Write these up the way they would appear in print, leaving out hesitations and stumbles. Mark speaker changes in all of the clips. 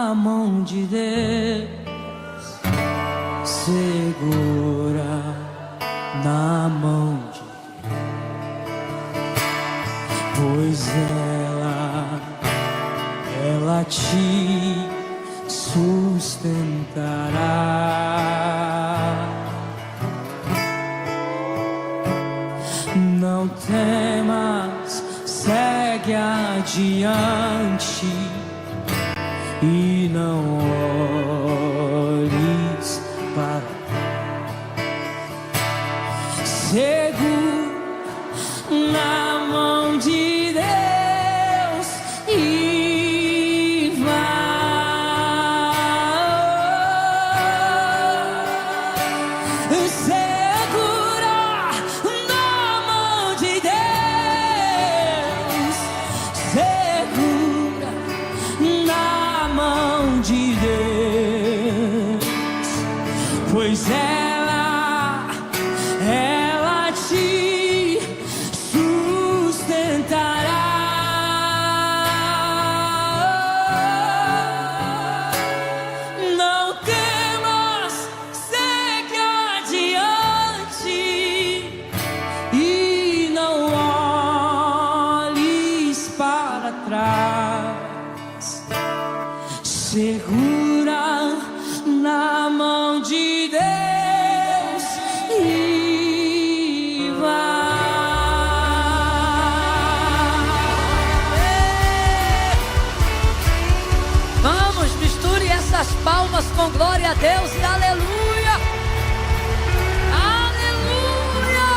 Speaker 1: na mão de Deus, segura na mão de Deus, pois ela te sustentará. Não temas, segue adiante e não olhes para trás. Segura na mão de Deus e vai. Segura na mão de Deus, segura na mão de Deus, pois ela te sustentará. Não temas, segue adiante e não olhes para trás. Segura na mão de Deus e vai. Vamos, misture essas palmas com glória a Deus e aleluia. Aleluia.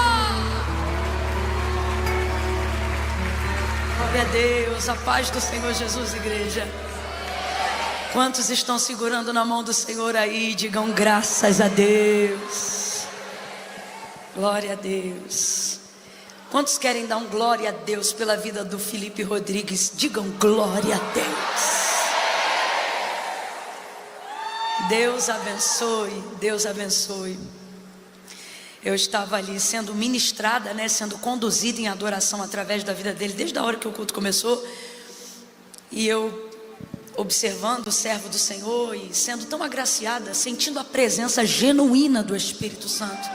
Speaker 1: Glória a Deus, a paz do Senhor Jesus, igreja. Quantos estão segurando na mão do Senhor aí? Digam graças a Deus. Glória a Deus. Quantos querem dar um glória a Deus pela vida do Felipe Rodrigues? Digam glória a Deus. Deus abençoe, Deus abençoe. Eu estava ali sendo ministrada, sendo conduzida em adoração através da vida dele, desde a hora que o culto começou. E eu observando o servo do Senhor e sendo tão agraciada, sentindo a presença genuína do Espírito Santo,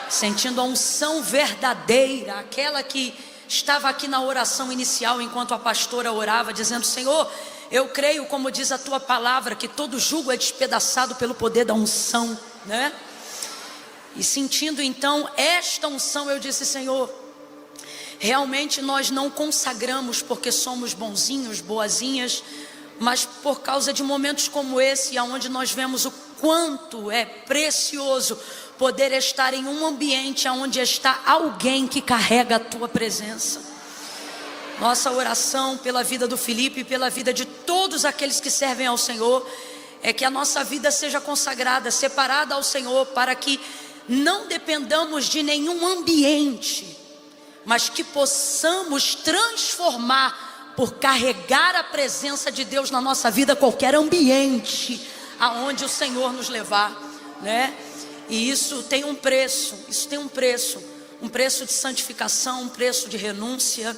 Speaker 1: sentindo a unção verdadeira, aquela que estava aqui na oração inicial, enquanto a pastora orava, dizendo: Senhor, eu creio, como diz a tua palavra, que todo jugo é despedaçado pelo poder da unção, E sentindo então esta unção, eu disse: Senhor, realmente nós não consagramos porque somos bonzinhos, boazinhas, mas por causa de momentos como esse, onde nós vemos o quanto é precioso poder estar em um ambiente onde está alguém que carrega a tua presença. Nossa oração pela vida do Felipe e pela vida de todos aqueles que servem ao Senhor é que a nossa vida seja consagrada, separada ao Senhor, para que não dependamos de nenhum ambiente, mas que possamos transformar, por carregar a presença de Deus na nossa vida, qualquer ambiente aonde o Senhor nos levar, E isso tem um preço, um preço de santificação, um preço de renúncia.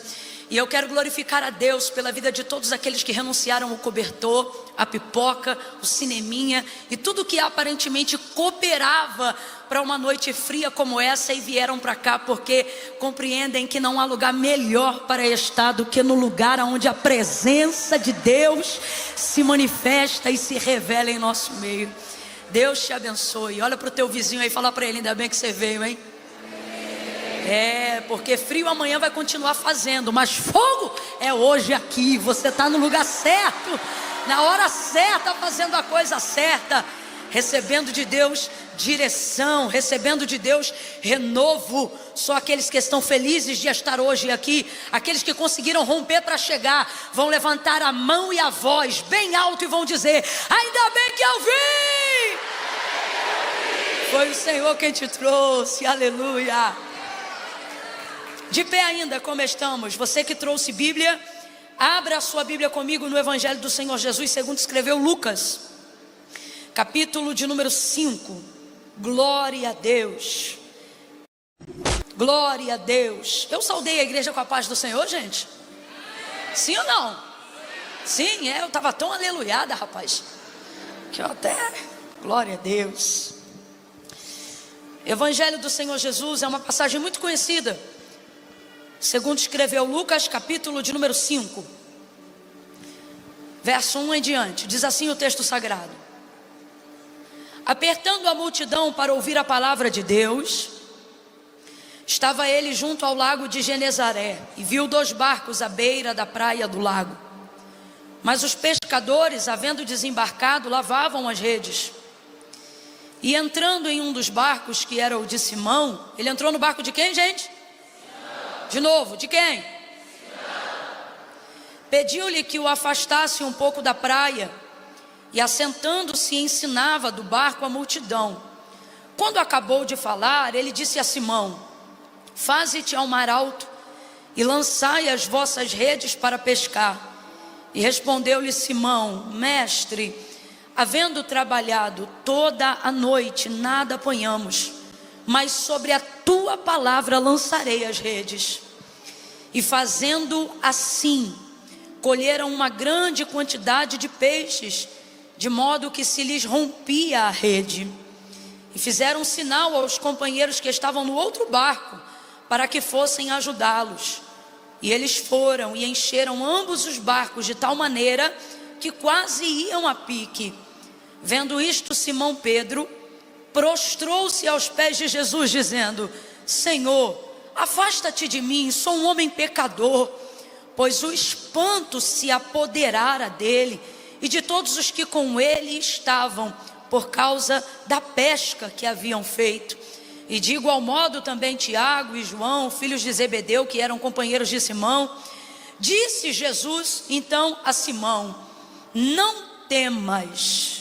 Speaker 1: E eu quero glorificar a Deus pela vida de todos aqueles que renunciaram o cobertor, a pipoca, o cineminha e tudo que aparentemente cooperava para uma noite fria como essa, e vieram para cá porque compreendem que não há lugar melhor para estar do que no lugar onde a presença de Deus se manifesta e se revela em nosso meio. Deus te abençoe. Olha para o teu vizinho aí e fala para ele: ainda bem que você veio, hein? Porque frio amanhã vai continuar fazendo, mas fogo é hoje aqui. Você está no lugar certo, na hora certa, fazendo a coisa certa, recebendo de Deus direção, recebendo de Deus renovo. Só aqueles que estão felizes de estar hoje aqui, aqueles que conseguiram romper para chegar, vão levantar a mão e a voz bem alto e vão dizer: ainda bem que eu vim. Foi o Senhor quem te trouxe, aleluia. De pé ainda como estamos, você que trouxe Bíblia, abra a sua Bíblia comigo no Evangelho do Senhor Jesus segundo escreveu Lucas, capítulo de número 5. Glória a Deus, glória a Deus. Eu saudei a igreja com a paz do Senhor, gente? Sim ou não? Sim, eu estava tão aleluiada, rapaz, que eu até, glória a Deus. Evangelho do Senhor Jesus é uma passagem muito conhecida, segundo escreveu Lucas, capítulo de número 5, verso 1 em diante. Diz assim o texto sagrado: apertando a multidão para ouvir a palavra de Deus, estava ele junto ao lago de Genezaré, e viu 2 barcos à beira da praia do lago. Mas os pescadores, havendo desembarcado, lavavam as redes. E entrando em um dos barcos, que era o de Simão, ele entrou no barco de quem, gente? Simão. De novo, de quem? Pediu-lhe que o afastasse um pouco da praia, e assentando-se ensinava do barco a multidão. Quando acabou de falar, ele disse a Simão: faze-te ao mar alto e lançai as vossas redes para pescar. E respondeu-lhe Simão: mestre, havendo trabalhado toda a noite, nada apanhamos, mas sobre a tua palavra lançarei as redes. E fazendo assim, colheram uma grande quantidade de peixes, de modo que se lhes rompia a rede. E fizeram sinal aos companheiros que estavam no outro barco, para que fossem ajudá-los. E eles foram e encheram ambos os barcos de tal maneira que quase iam a pique. Vendo isto, Simão Pedro prostrou-se aos pés de Jesus, dizendo: Senhor, afasta-te de mim, sou um homem pecador. Pois o espanto se apoderara dele e de todos os que com ele estavam, por causa da pesca que haviam feito. E de igual modo também Tiago e João, filhos de Zebedeu, que eram companheiros de Simão. Disse Jesus então a Simão: não temas.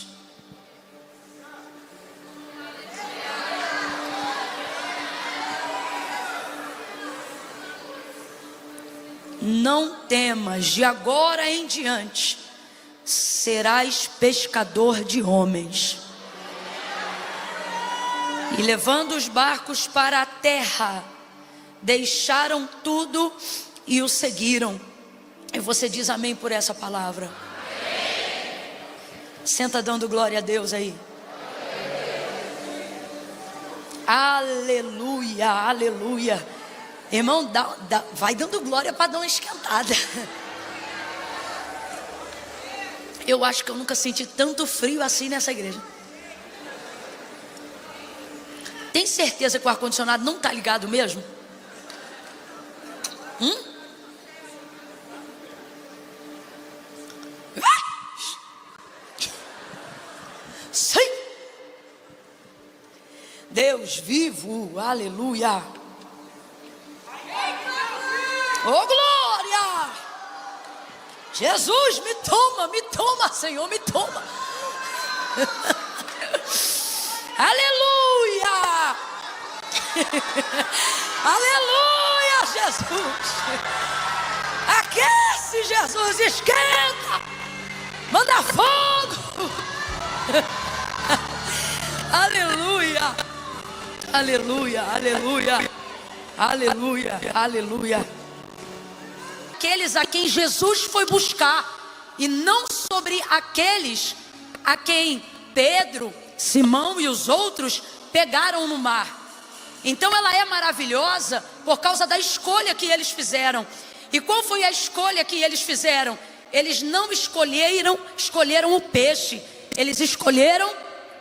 Speaker 1: Não temas, de agora em diante serás pescador de homens. E levando os barcos para a terra, deixaram tudo e o seguiram. E você diz amém por essa palavra? Amém. Senta dando glória a Deus aí. Aleluia, aleluia. Irmão, vai dando glória para dar uma esquentada. Eu acho que eu nunca senti tanto frio assim nessa igreja. Tem certeza que o ar-condicionado não está ligado mesmo? Sim. Deus vivo, aleluia. Oh glória! Jesus, me toma, Senhor, me toma. Aleluia! Aleluia, Jesus! Aquece, Jesus, esquenta! Manda fogo! Aleluia! Aleluia, aleluia! Aleluia, aleluia! Aqueles a quem Jesus foi buscar, e não sobre aqueles a quem Pedro, Simão e os outros pegaram no mar. Então ela é maravilhosa por causa da escolha que eles fizeram. E qual foi a escolha que eles fizeram? Eles não escolheram o peixe, eles escolheram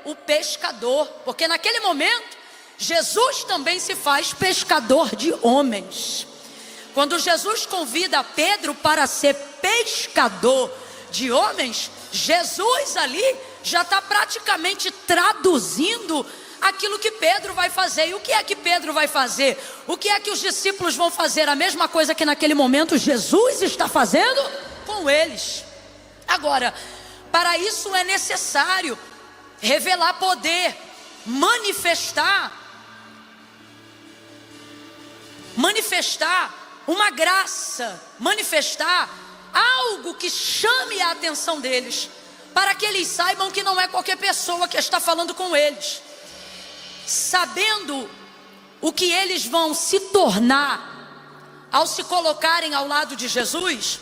Speaker 1: o pescador, porque naquele momento Jesus também se faz pescador de homens. Quando Jesus convida Pedro para ser pescador de homens, Jesus ali já está praticamente traduzindo aquilo que Pedro vai fazer. E o que é que Pedro vai fazer? O que é que os discípulos vão fazer? A mesma coisa que naquele momento Jesus está fazendo com eles. Agora, para isso é necessário revelar poder, manifestar uma graça, manifestar algo que chame a atenção deles, para que eles saibam que não é qualquer pessoa que está falando com eles. Sabendo o que eles vão se tornar ao se colocarem ao lado de Jesus,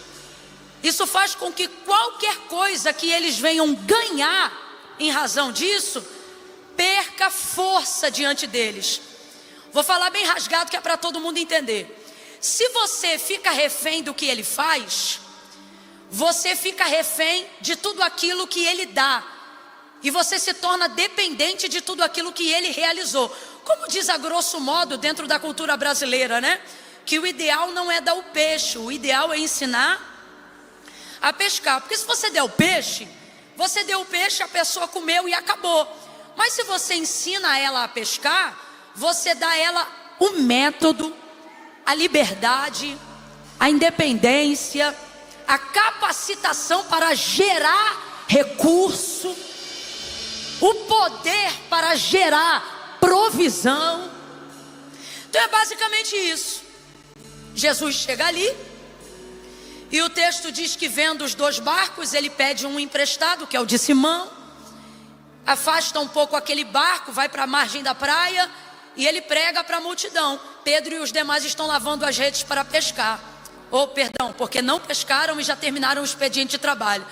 Speaker 1: Isso faz com que qualquer coisa que eles venham ganhar em razão disso, perca força diante deles. Vou falar bem rasgado que é para todo mundo entender. Se você fica refém do que ele faz, você fica refém de tudo aquilo que ele dá. E você se torna dependente de tudo aquilo que ele realizou. Como diz a grosso modo dentro da cultura brasileira, né? Que o ideal não é dar o peixe, o ideal é ensinar a pescar. Porque se você der o peixe, você deu o peixe, a pessoa comeu e acabou. Mas se você ensina ela a pescar, você dá a ela o método, a liberdade, a independência, a capacitação para gerar recurso, o poder para gerar provisão. Então é basicamente isso. Jesus chega ali e o texto diz que vendo os 2 barcos, ele pede um emprestado, que é o de Simão, afasta um pouco aquele barco, vai para a margem da praia e ele prega para a multidão. Pedro e os demais estão lavando as redes para pescar. Porque não pescaram e já terminaram o expediente de trabalho.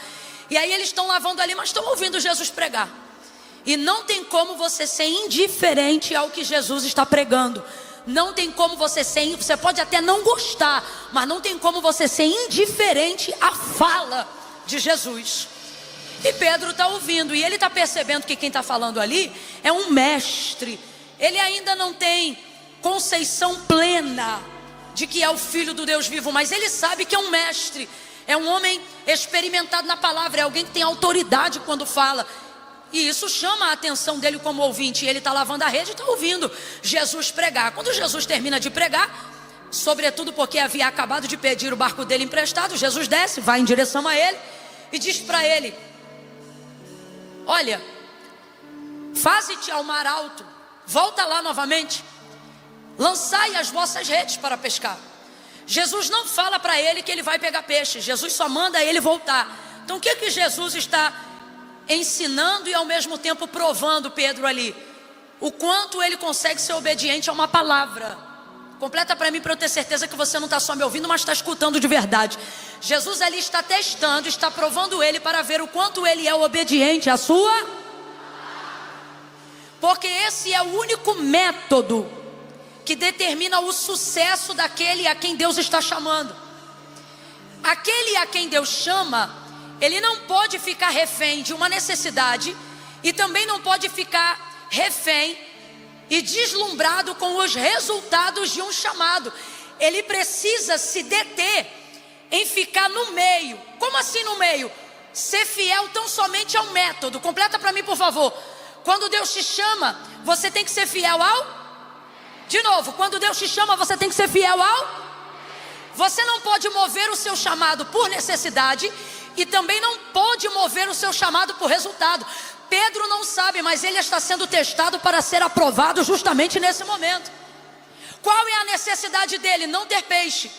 Speaker 1: E aí eles estão lavando ali, mas estão ouvindo Jesus pregar. E não tem como você ser indiferente ao que Jesus está pregando. Não tem como você pode até não gostar, mas não tem como você ser indiferente à fala de Jesus. E Pedro está ouvindo, e ele está percebendo que quem está falando ali é um mestre. Ele ainda não tem conceição plena de que é o Filho do Deus vivo, mas ele sabe que é um mestre, é um homem experimentado na palavra, é alguém que tem autoridade quando fala. E isso chama a atenção dele como ouvinte. E ele está lavando a rede e está ouvindo Jesus pregar. Quando Jesus termina de pregar, sobretudo porque havia acabado de pedir o barco dele emprestado, Jesus desce, vai em direção a ele e diz para ele: olha, faze-te ao mar alto, volta lá novamente, lançai as vossas redes para pescar. Jesus não fala para ele que ele vai pegar peixe, Jesus só manda ele voltar. Então o que Jesus está ensinando e ao mesmo tempo provando Pedro ali? O quanto ele consegue ser obediente a uma palavra. Completa para mim, para eu ter certeza que você não está só me ouvindo, mas está escutando de verdade. Jesus ali está testando, está provando ele para ver o quanto ele é obediente à sua. Porque esse é o único método que determina o sucesso daquele a quem Deus está chamando. Aquele a quem Deus chama, ele não pode ficar refém de uma necessidade e também não pode ficar refém e deslumbrado com os resultados de um chamado. Ele precisa se deter em ficar no meio. Como assim no meio? Ser fiel tão somente ao método. Completa para mim, por favor. Quando Deus te chama, você tem que ser fiel ao... De novo, quando Deus te chama, você tem que ser fiel ao... Você não pode mover o seu chamado por necessidade e também não pode mover o seu chamado por resultado. Pedro não sabe, mas ele está sendo testado para ser aprovado justamente nesse momento. Qual é a necessidade dele? Não ter peixe.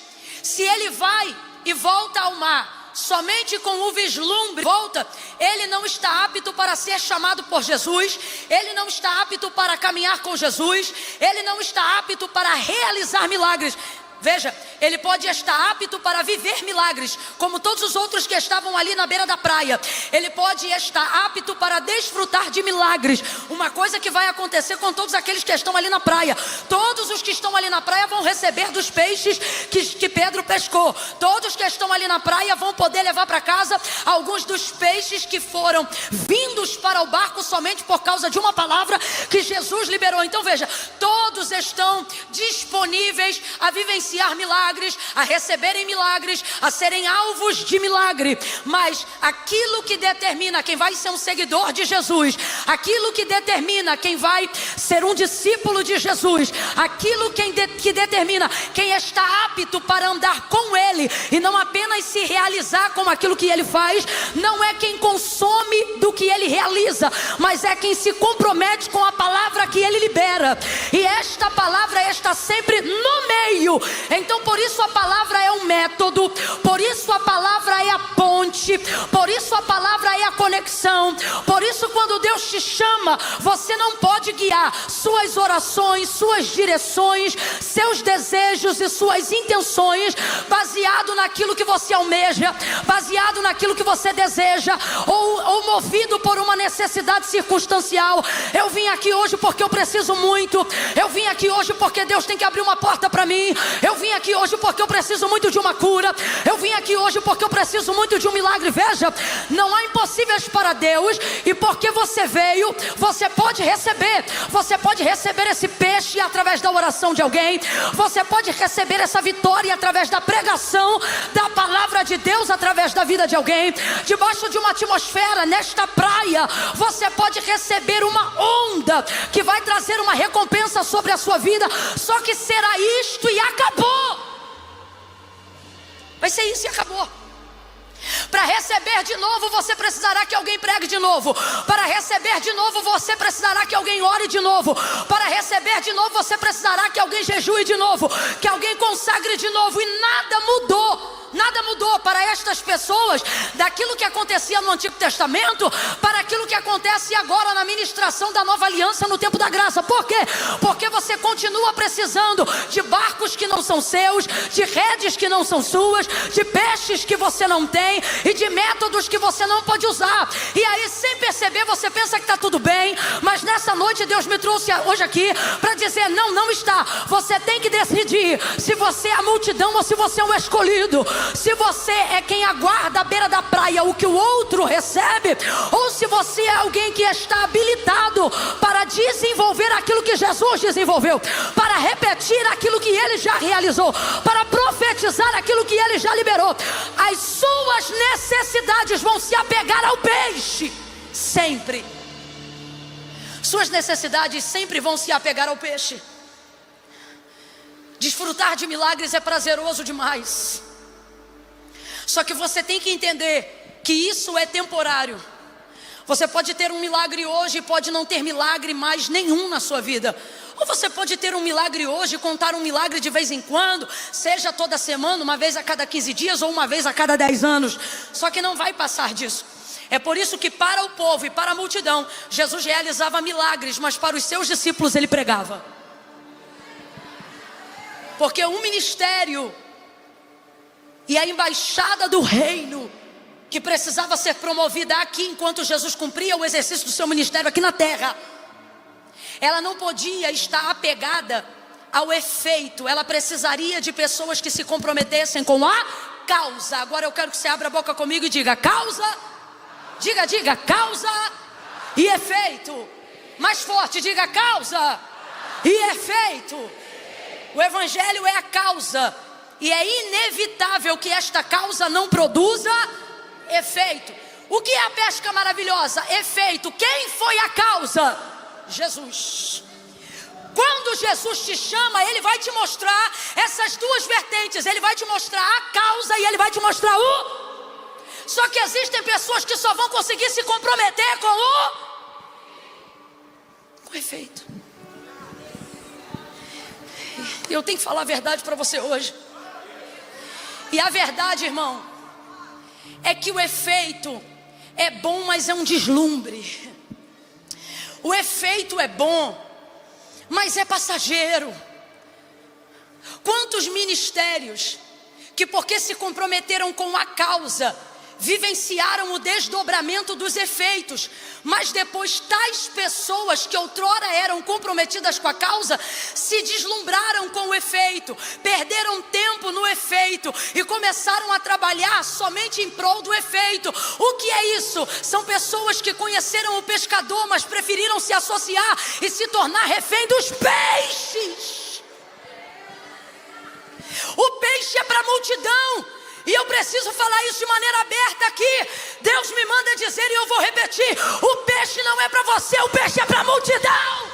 Speaker 1: Se ele vai e volta ao mar somente com o vislumbre, volta, ele não está apto para ser chamado por Jesus, ele não está apto para caminhar com Jesus, ele não está apto para realizar milagres. Veja, ele pode estar apto para viver milagres, como todos os outros que estavam ali na beira da praia. Ele pode estar apto para desfrutar de milagres. Uma coisa que vai acontecer com todos aqueles que estão ali na praia. Todos os que estão ali na praia vão receber dos peixes que Pedro pescou. Todos que estão ali na praia vão poder levar para casa alguns dos peixes que foram vindos para o barco somente por causa de uma palavra que Jesus liberou. Então veja, todos estão disponíveis a vivenciar milagres, a receberem milagres, a serem alvos de milagre. Mas aquilo que determina quem vai ser um seguidor de Jesus, aquilo que determina quem vai ser um discípulo de Jesus, aquilo que determina quem está apto para andar com Ele e não apenas se realizar com aquilo que Ele faz, não é quem consome do que Ele realiza, mas é quem se compromete com a palavra que Ele libera. E esta palavra está sempre no meio. Então por isso a palavra é um método, por isso a palavra é a ponte, por isso a palavra é a conexão. Por isso, quando Deus te chama, você não pode guiar suas orações, suas direções, seus desejos e suas intenções baseado naquilo que você almeja, baseado naquilo que você deseja, ou movido por uma necessidade circunstancial. Eu vim aqui hoje porque eu preciso muito, eu vim aqui hoje porque Deus tem que abrir uma porta para mim, eu vim aqui hoje porque eu preciso muito de uma cura, eu vim aqui hoje porque eu preciso muito de um milagre. Veja, não há impossíveis para Deus, e porque você veio, você pode receber esse peixe através da oração de alguém, você pode receber essa vitória através da pregação da palavra de Deus, através da vida de alguém. Debaixo de uma atmosfera, nesta praia, você pode receber uma onda que vai trazer uma recompensa sobre a sua vida. Só que será isto e acabou. Vai ser isso e acabou. Para receber de novo, você precisará que alguém pregue de novo. Para receber de novo, você precisará que alguém ore de novo. Para receber de novo, você precisará que alguém jejue de novo, que alguém consagre de novo. E nada mudou. Nada mudou para estas pessoas daquilo que acontecia no Antigo Testamento para aquilo que acontece agora na ministração da nova aliança no tempo da graça. Por quê? Porque você continua precisando de barcos que não são seus, de redes que não são suas, de peixes que você não tem e de métodos que você não pode usar. E aí, sem perceber, você pensa que está tudo bem, mas nessa noite Deus me trouxe hoje aqui para dizer: não está. Você tem que decidir se você é a multidão ou se você é um escolhido. Se você é quem aguarda à beira da praia o que o outro recebe, ou se você é alguém que está habilitado para desenvolver aquilo que Jesus desenvolveu, para repetir aquilo que Ele já realizou, para profetizar aquilo que Ele já liberou. As suas necessidades vão se apegar ao peixe, sempre. Suas necessidades sempre vão se apegar ao peixe. Desfrutar de milagres é prazeroso demais. Só que você tem que entender que isso é temporário. Você pode ter um milagre hoje e pode não ter milagre mais nenhum na sua vida. Ou você pode ter um milagre hoje e contar um milagre de vez em quando, seja toda semana, uma vez a cada 15 dias ou uma vez a cada 10 anos. Só que não vai passar disso. É por isso que para o povo e para a multidão, Jesus realizava milagres, mas para os seus discípulos Ele pregava. Porque um ministério e a embaixada do reino que precisava ser promovida aqui enquanto Jesus cumpria o exercício do seu ministério aqui na terra, ela não podia estar apegada ao efeito. Ela precisaria de pessoas que se comprometessem com a causa. Agora eu quero que você abra a boca comigo e diga: causa. Diga, causa e efeito. Mais forte, diga: causa e efeito. O evangelho é a causa, e é inevitável que esta causa não produza efeito. O que é a pesca maravilhosa? Efeito. Quem foi a causa? Jesus. Quando Jesus te chama, Ele vai te mostrar essas duas vertentes. Ele vai te mostrar a causa e Ele vai te mostrar o... Só que existem pessoas que só vão conseguir se comprometer com o efeito. Eu tenho que falar a verdade para você hoje. E a verdade, irmão, é que o efeito é bom, mas é um deslumbre. O efeito é bom, mas é passageiro. Quantos ministérios que, porque se comprometeram com a causa, vivenciaram o desdobramento dos efeitos, mas depois tais pessoas que outrora eram comprometidas com a causa se deslumbraram com o efeito, perderam tempo no efeito e começaram a trabalhar somente em prol do efeito. O que é isso? São pessoas que conheceram o pescador, mas preferiram se associar e se tornar refém dos peixes. O peixe é para a multidão. E eu preciso falar isso de maneira aberta aqui. Deus me manda dizer e eu vou repetir: o peixe não é para você, o peixe é para a multidão.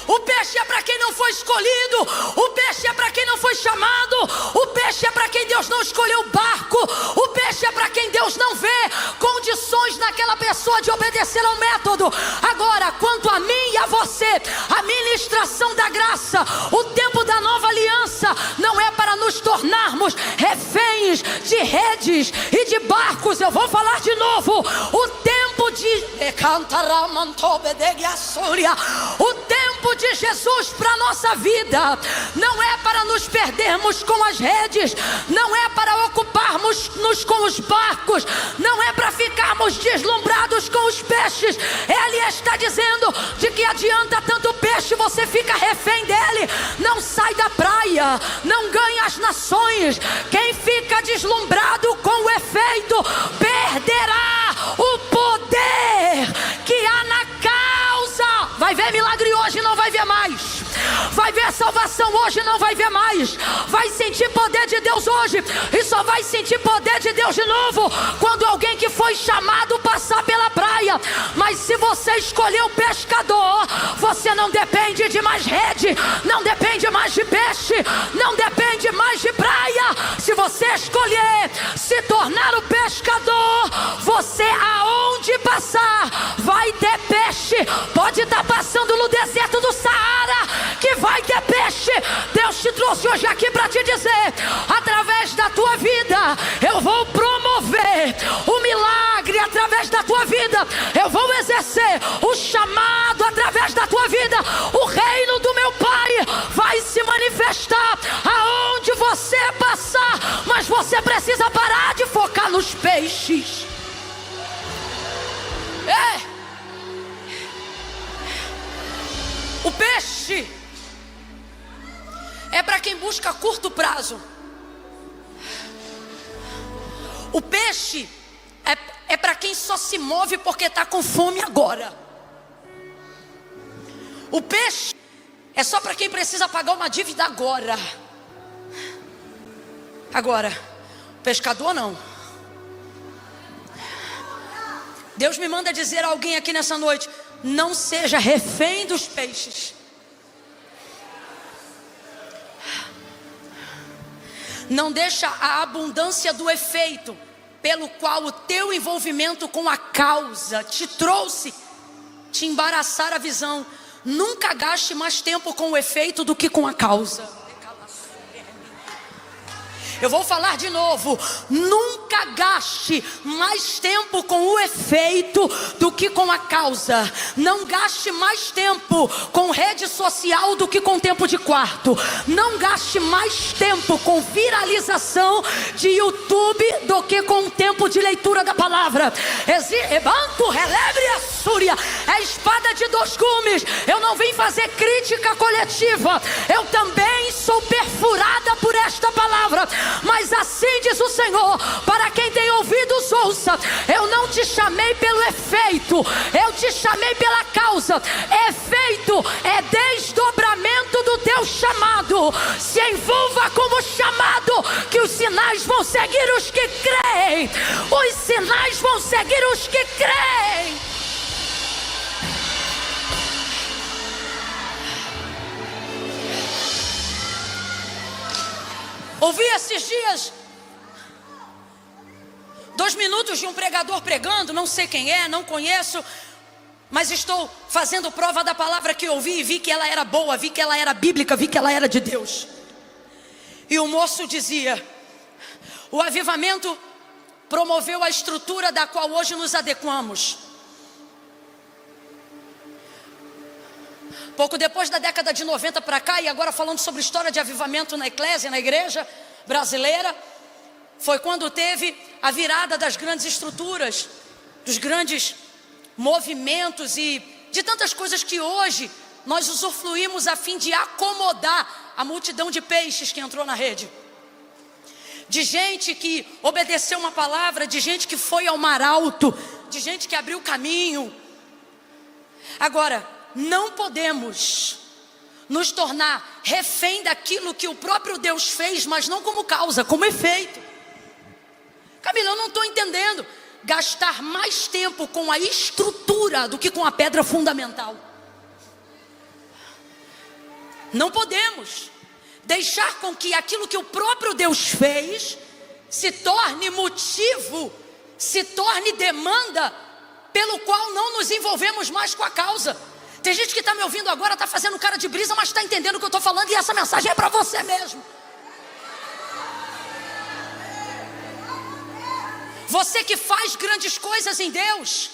Speaker 1: O peixe é para quem não foi escolhido. O peixe é para quem não foi chamado. O peixe é para quem Deus não escolheu o barco. O peixe é para quem Deus não vê com condições naquela pessoa de obedecer ao método. Agora, quanto a mim e a você, a ministração da graça, o tempo da nova aliança, não é para nos tornarmos reféns de redes e de barcos. Eu vou falar de novo. O tempo de Jesus para a nossa vida não é para nos perdermos com as redes, não é para ocuparmos-nos com os barcos, não é para ficarmos deslumbrados com os peixes. Ele está dizendo de que adianta tanto peixe, você fica refém dele, não sai da praia, não ganha as nações. Quem fica deslumbrado com o efeito perderá o poder que há na causa. Vai ver milagre hoje, não vai ver mais. Vai ver salvação hoje, não vai ver mais. Vai sentir poder de Deus hoje, e só vai sentir poder de Deus de novo quando alguém que foi chamado passar pela praia. Mas se você escolher o pescador, você não depende de mais rede, não depende mais de peixe, não depende mais de praia. Se você escolher se tornar o pescador, você aonde passar vai ter peixe. Pode estar passando no deserto do Saara, que vai ter peixe. Deus te trouxe hoje aqui para te dizer: através da tua vida eu vou promover o milagre, através da tua vida eu vou exercer o chamado, através da tua vida o reino do meu Pai vai se manifestar aonde você passar. Mas você precisa parar de focar nos peixes. O peixe é para quem busca curto prazo. O peixe é para quem só se move porque está com fome agora. O peixe é só para quem precisa pagar uma dívida agora. Agora, o pescador não. Deus me manda dizer a alguém aqui nessa noite: não seja refém dos peixes. Não deixa a abundância do efeito pelo qual o teu envolvimento com a causa te trouxe te embaraçar a visão. Nunca gaste mais tempo com o efeito do que com a causa. Eu vou falar de novo: nunca gaste mais tempo com o efeito do que com a causa. Não gaste mais tempo com rede social do que com tempo de quarto. Não gaste mais tempo com viralização de YouTube do que com tempo de leitura da palavra. É espada de dois gumes. Eu não vim fazer crítica coletiva, eu também sou perfurada por esta palavra. Mas assim diz o Senhor: para quem tem ouvidos, ouça. Eu não te chamei pelo efeito, eu te chamei pela causa. Efeito é desdobramento do teu chamado. Se envolva como chamado, que os sinais vão seguir os que creem. Os sinais vão seguir os que creem. Ouvi esses dias 2 minutos de um pregador pregando, não sei quem é, não conheço, mas estou fazendo prova da palavra que ouvi e vi que ela era boa, vi que ela era bíblica, vi que ela era de Deus. E o moço dizia: o avivamento promoveu a estrutura da qual hoje nos adequamos. Pouco depois da década de 90 para cá, e agora falando sobre história de avivamento na eclésia, na igreja brasileira, foi quando teve a virada das grandes estruturas, dos grandes movimentos e de tantas coisas que hoje nós usufruímos a fim de acomodar a multidão de peixes que entrou na rede. De gente que obedeceu uma palavra, de gente que foi ao mar alto, de gente que abriu caminho. Agora, não podemos nos tornar refém daquilo que o próprio Deus fez, mas não como causa, como efeito. Camila, eu não estou entendendo. Gastar mais tempo com a estrutura do que com a pedra fundamental. Não podemos deixar com que aquilo que o próprio Deus fez se torne motivo se torne demanda pelo qual não nos envolvemos mais com a causa. Tem gente que está me ouvindo agora, está fazendo cara de brisa, mas está entendendo o que eu estou falando, e essa mensagem é para você mesmo. Você que faz grandes coisas em Deus,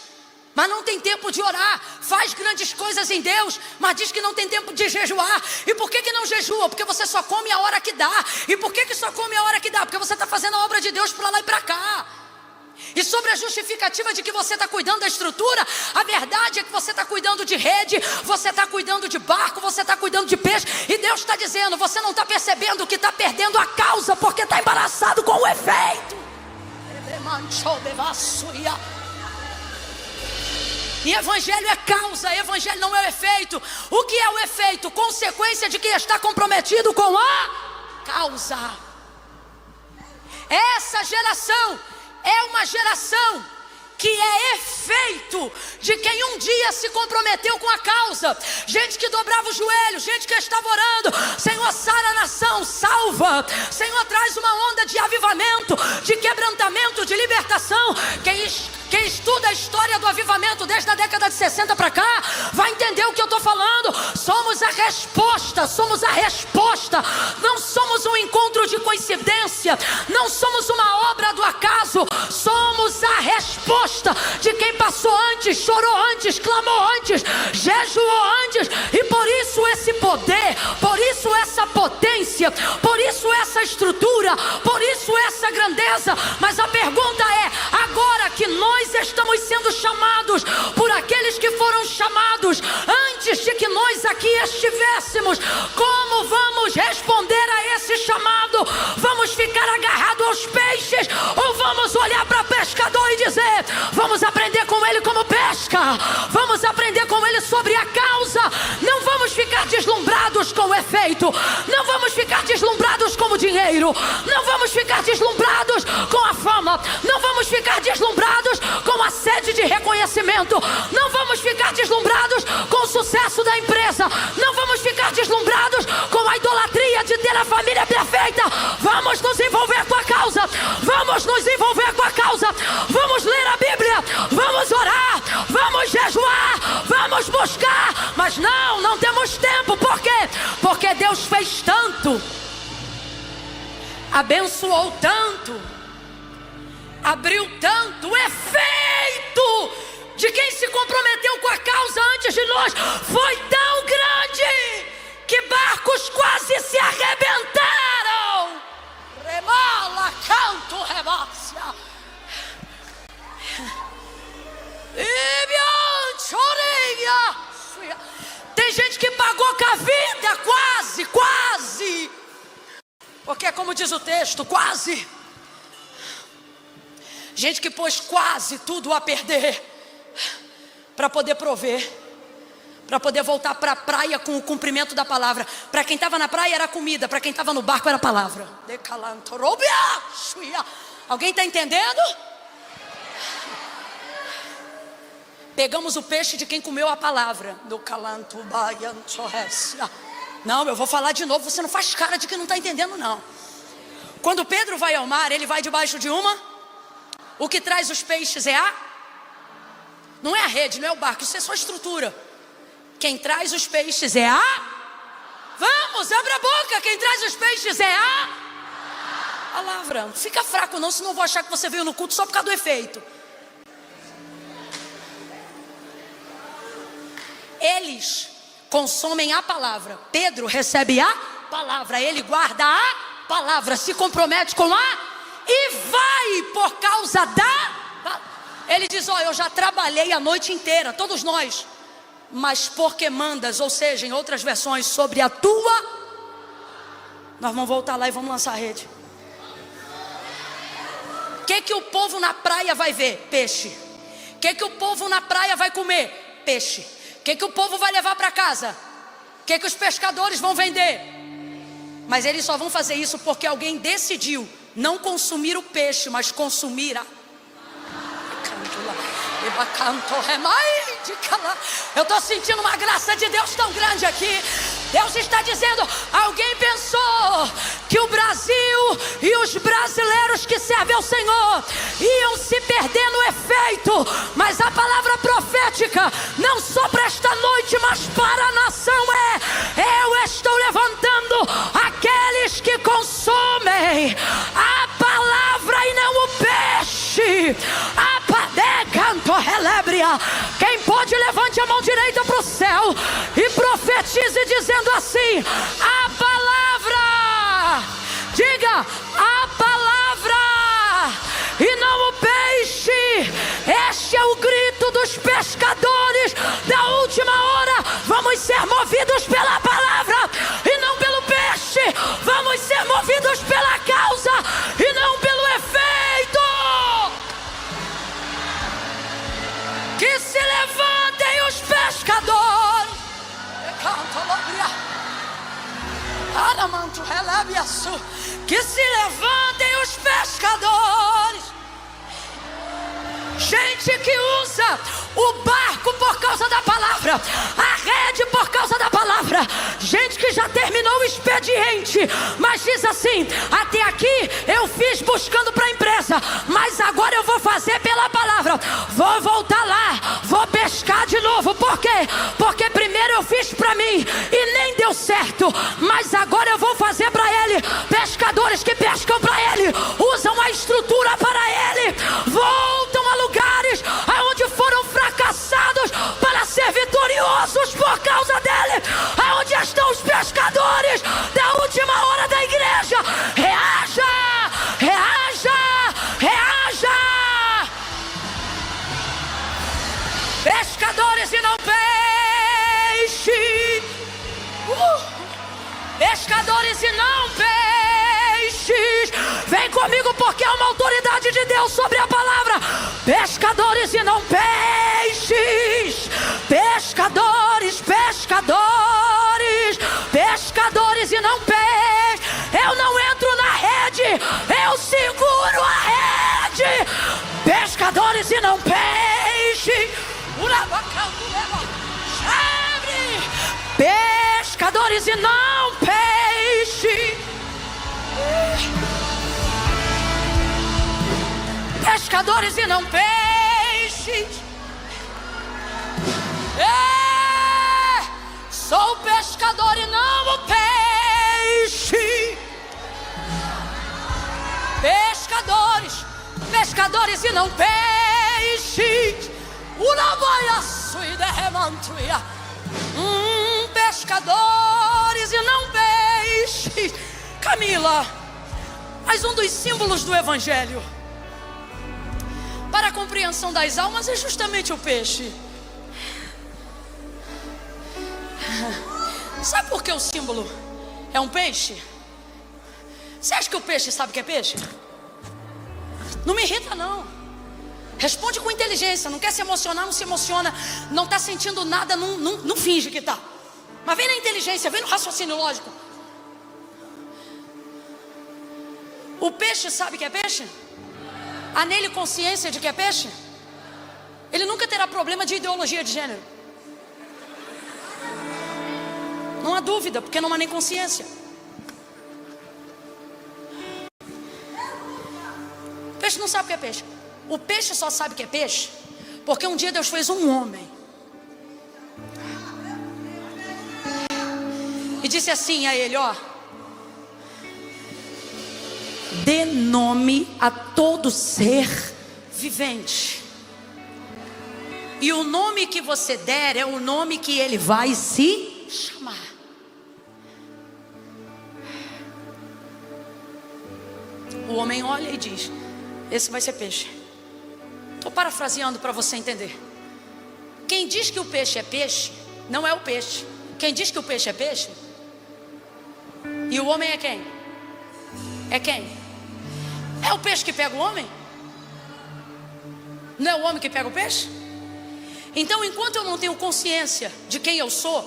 Speaker 1: mas não tem tempo de orar, faz grandes coisas em Deus, mas diz que não tem tempo de jejuar. E por que não jejua? Porque você só come a hora que dá. E por que só come a hora que dá? Porque você está fazendo a obra de Deus para lá e para cá. E sobre a justificativa de que você está cuidando da estrutura, a verdade é que você está cuidando de rede, você está cuidando de barco, você está cuidando de peixe. E Deus está dizendo, você não está percebendo que está perdendo a causa, porque está embaraçado com o efeito. E evangelho é causa, evangelho não é o efeito. O que é o efeito? Consequência de quem está comprometido com a causa. Essa geração é uma geração que é efeito de quem um dia se comprometeu com a causa. Gente que dobrava o joelho, gente que estava orando. Senhor, sara a nação, salva. Senhor, traz uma onda de avivamento, de quebrantamento, de libertação. Quem estuda a história do avivamento desde a década de 60 para cá, vai entender o que eu estou falando. Somos a resposta, somos a resposta. Não somos um encontro de coincidência, não somos uma obra do acaso. Somos a resposta de quem passou antes, chorou antes, clamou antes, jejuou antes. E por isso esse poder, por isso essa potência, por isso essa estrutura, por isso essa grandeza. Mas a pergunta é, agora que nós estamos sendo chamados por aqueles que foram chamados antes de que nós aqui estivéssemos, como vamos responder a esse chamado? Vamos ficar agarrados aos peixes ou vamos olhar para o pescador e dizer, vamos aprender com ele como pesca, vamos aprender com ele sobre a causa? Não vamos ficar deslumbrados com o efeito, não vamos ficar deslumbrados com o dinheiro, não vamos ficar deslumbrados com a fama, não vamos ficar deslumbrados com a sede de reconhecimento, não vamos ficar deslumbrados com o sucesso da empresa, não vamos ficar deslumbrados com a idolatria de ter a família perfeita. Vamos nos envolver com a causa, vamos nos envolver com a causa, vamos ler a Bíblia, vamos orar, vamos jejuar, vamos buscar, mas não temos tempo. Por quê? Porque Deus fez tanto, abençoou tanto, abriu tanto. O efeito de quem se comprometeu com a causa antes de nós foi tão grande que barcos quase se arrebentaram. Remala, canto, rebácia. Tem gente que pagou com a vida, quase. Porque como diz o texto, quase. Gente que pôs quase tudo a perder para poder prover, para poder voltar para a praia com o cumprimento da palavra. Para quem estava na praia era comida, para quem estava no barco era palavra. Alguém está entendendo? Pegamos o peixe de quem comeu a palavra. Não, eu vou falar de novo, você não faz cara de que não está entendendo não. Quando Pedro vai ao mar, ele vai debaixo de uma. O que traz os peixes não é a rede, não é o barco, isso é só estrutura. Quem traz os peixes é vamos, abre a boca. Quem traz os peixes é a palavra. Não fica fraco não, senão eu vou achar que você veio no culto só por causa do efeito. Eles consomem a palavra. Pedro recebe a palavra, ele guarda a palavra, se compromete com e vai por causa ele diz, eu já trabalhei a noite inteira, todos nós, mas porque mandas, ou seja, em outras versões, sobre a tua, nós vamos voltar lá e vamos lançar a rede. O que o povo na praia vai ver? Peixe. O que o povo na praia vai comer? Peixe. O que o povo vai levar para casa? O que os pescadores vão vender? Mas eles só vão fazer isso porque alguém decidiu não consumir o peixe, mas consumir eu estou sentindo uma graça de Deus tão grande aqui. Deus está dizendo, alguém pensou que o Brasil e os brasileiros que servem ao Senhor iam se perder perdendo efeito, mas a palavra profética, não só para esta noite, mas para a nação eu estou levantando aqueles que consomem a palavra e não o peixe. Quem pode, levante a mão direita para o céu e profetize dizendo assim: a palavra, diga a palavra e não o peixe. Este é o grito dos pescadores da última hora. Vamos ser movidos pela palavra e não pelo peixe. Vamos ser movidos pela causa e não pelo efeito. Que se levantem os pescadores. Que se levantem os pescadores. Gente que usa o barco por causa da palavra, a rede por causa da palavra. Gente que já terminou o expediente, mas diz assim: até aqui eu fiz buscando para a empresa, mas agora eu vou fazer pela palavra. Vou voltar lá, vou pescar de novo. Por quê? Porque primeiro eu fiz para mim e nem deu certo, mas agora eu vou fazer para ele. Pescadores que pescam para ele, usam a estrutura para ele, voltam a lugares aonde foram fracassados para ser vitoriosos por causa dele. Aonde estão os pescadores da última hora da igreja? Reaja, reaja, reaja. Pescadores e não peixe. Pescadores e não peixes. Vem comigo, porque há uma autoridade de Deus sobre a palavra. Pescadores e não peixes. Pescadores, pescadores, pescadores e não peixes. Eu não entro na rede, eu seguro a rede. Pescadores e não peixes. Pescadores e não peixe. Pescadores e não peixes. Sou pescador e não o peixe. Pescadores, pescadores e não peixes. Pescadores e não peixes. Camila, mas um dos símbolos do evangelho para a compreensão das almas é justamente o peixe. Sabe por que o símbolo é um peixe? Você acha que o peixe sabe o que é peixe? Não me irrita não. Responde com inteligência. Não quer se emocionar, não se emociona. Não está sentindo nada, não finge que está. Mas vem na inteligência, vem no raciocínio lógico. O peixe sabe que é peixe? Há nele consciência de que é peixe? Ele nunca terá problema de ideologia de gênero. Não há dúvida, porque não há nem consciência. O peixe não sabe o que é peixe. O peixe só sabe que é peixe porque um dia Deus fez um homem e disse assim a ele: ó, dê nome a todo ser vivente, e o nome que você der é o nome que ele vai se chamar. O homem olha e diz: esse vai ser peixe. Estou parafraseando para você entender. Quem diz que o peixe é peixe, não é o peixe. Quem diz que o peixe é peixe, e o homem é quem? É quem? É o peixe que pega o homem? Não é o homem que pega o peixe? Então, enquanto eu não tenho consciência de quem eu sou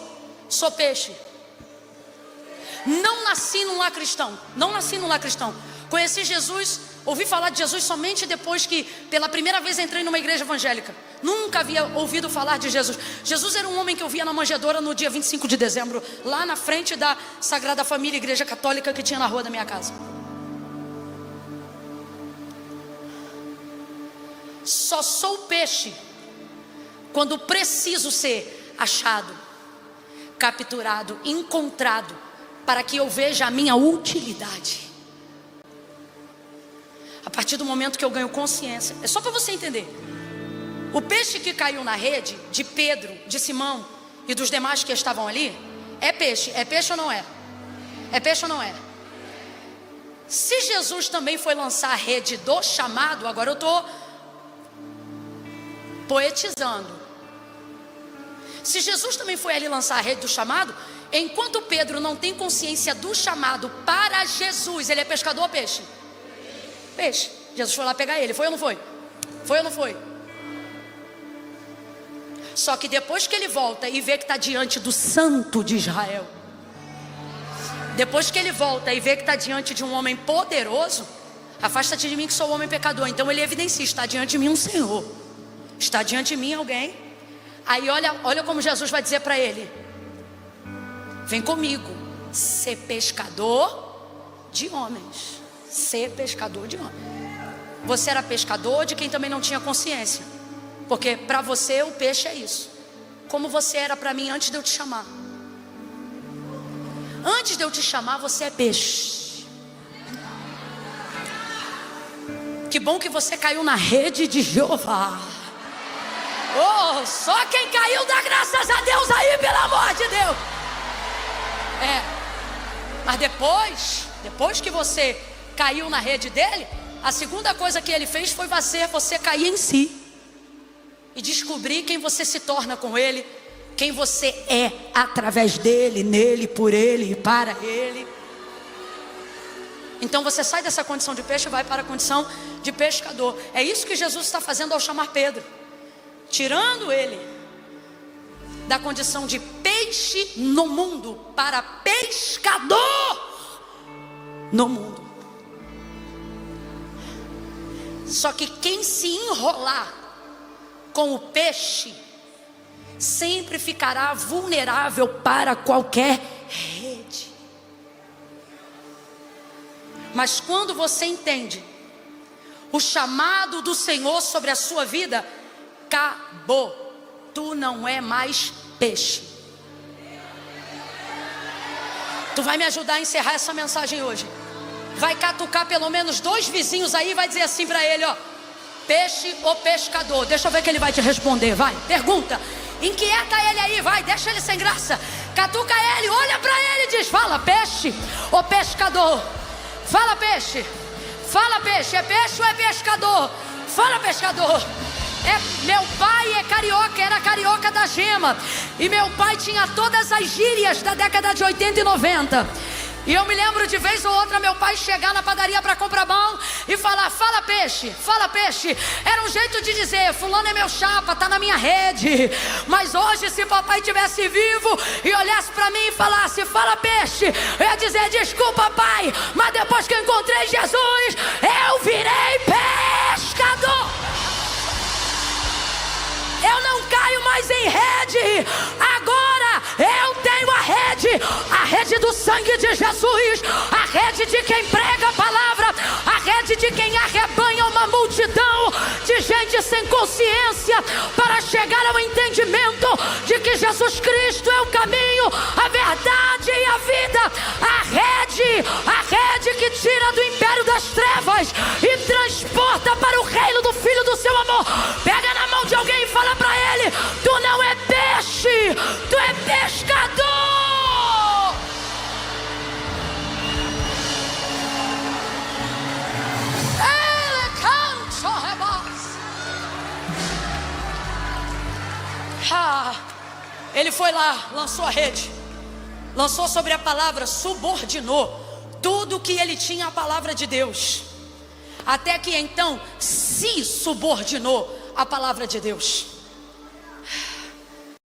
Speaker 1: peixe. Não nasci num lar cristão. Não nasci num lar cristão. Conheci Jesus, ouvi falar de Jesus somente depois que pela primeira vez entrei numa igreja evangélica. Nunca havia ouvido falar de Jesus. Jesus era um homem que eu via na manjedoura no dia 25 de dezembro, lá na frente da Sagrada Família, igreja católica que tinha na rua da minha casa. Só sou peixe quando preciso ser achado, capturado, encontrado, para que eu veja a minha utilidade. A partir do momento que eu ganho consciência, é só para você entender. O peixe que caiu na rede de Pedro, de Simão e dos demais que estavam ali, é peixe ou não é? É peixe ou não é? Se Jesus também foi lançar a rede do chamado, agora eu estou poetizando. Se Jesus também foi ali lançar a rede do chamado, enquanto Pedro não tem consciência do chamado para Jesus, ele é pescador ou peixe? Peixe. Jesus foi lá pegar ele, foi ou não foi? Foi ou não foi? Só que depois que ele volta e vê que está diante do Santo de Israel, depois que ele volta e vê que está diante de um homem poderoso, afasta-te de mim que sou homem pecador. Então ele evidencia, está diante de mim um Senhor, está diante de mim alguém. Aí olha como Jesus vai dizer para ele: vem comigo, ser pescador de homens. Ser pescador de homens. Você era pescador de quem também não tinha consciência, porque para você o peixe é isso. Como você era para mim antes de eu te chamar. Antes de eu te chamar, você é peixe. Que bom que você caiu na rede de Jeová. Oh, só quem caiu dá graças a Deus aí, pelo amor de Deus. Mas depois que você caiu na rede dele, a segunda coisa que ele fez foi fazer você cair em si e descobrir quem você se torna com ele, quem você é através dele, nele, por ele e para ele. Então você sai dessa condição de peixe e vai para a condição de pescador. É isso que Jesus está fazendo ao chamar Pedro, tirando ele da condição de peixe no mundo para pescador no mundo. Só que quem se enrolar com o peixe sempre ficará vulnerável para qualquer rede. Mas quando você entende o chamado do Senhor sobre a sua vida, acabou. Tu não é mais peixe. Tu vai me ajudar a encerrar essa mensagem hoje. Vai catucar pelo menos 2 vizinhos aí e vai dizer assim para ele, ó: peixe ou pescador? Deixa eu ver que ele vai te responder, vai, pergunta. Inquieta ele aí, vai, deixa ele sem graça. Catuca ele, olha para ele e diz: fala, peixe ou pescador? Fala, peixe. Fala, peixe, é peixe ou é pescador? Fala, pescador. Meu pai é carioca, era carioca da gema. E meu pai tinha todas as gírias da década de 80 e 90. E eu me lembro de vez ou outra meu pai chegar na padaria para comprar pão e falar: fala, peixe, fala, peixe. Era um jeito de dizer: fulano é meu chapa, tá na minha rede. Mas hoje, se papai tivesse vivo e olhasse para mim e falasse: fala, peixe, eu ia dizer: desculpa, pai, mas depois que eu encontrei Jesus, eu virei pescador. Eu não caio mais em rede. Agora eu tenho a rede do sangue de Jesus, a rede de quem prega a palavra, a rede de quem arrebanha uma multidão de gente sem consciência para chegar ao entendimento de que Jesus Cristo é o caminho, a verdade e a vida. A rede que tira do império das trevas e transporta para o reino do Filho do seu amor. Pega na mão de alguém e fala para ele: tu não é peixe, tu é pescador. Ele foi lá, lançou a rede, lançou sobre a palavra, subordinou tudo que ele tinha à palavra de Deus, até que então se subordinou à palavra de Deus.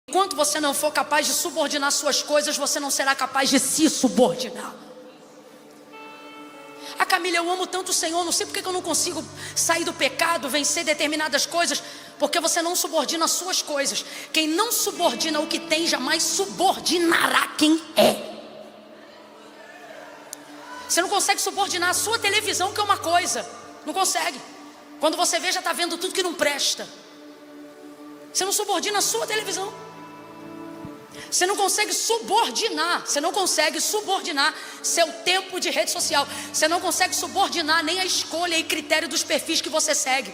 Speaker 1: Enquanto você não for capaz de subordinar suas coisas, você não será capaz de se subordinar. Ah, Camila, eu amo tanto o Senhor, não sei porque eu não consigo sair do pecado, vencer determinadas coisas. Porque você não subordina as suas coisas. Quem não subordina o que tem, jamais subordinará quem é. Você não consegue subordinar a sua televisão, que é uma coisa. Não consegue. Quando você vê, já está vendo tudo que não presta. Você não subordina a sua televisão. Você não consegue subordinar seu tempo de rede social. Você não consegue subordinar nem a escolha e critério dos perfis que você segue.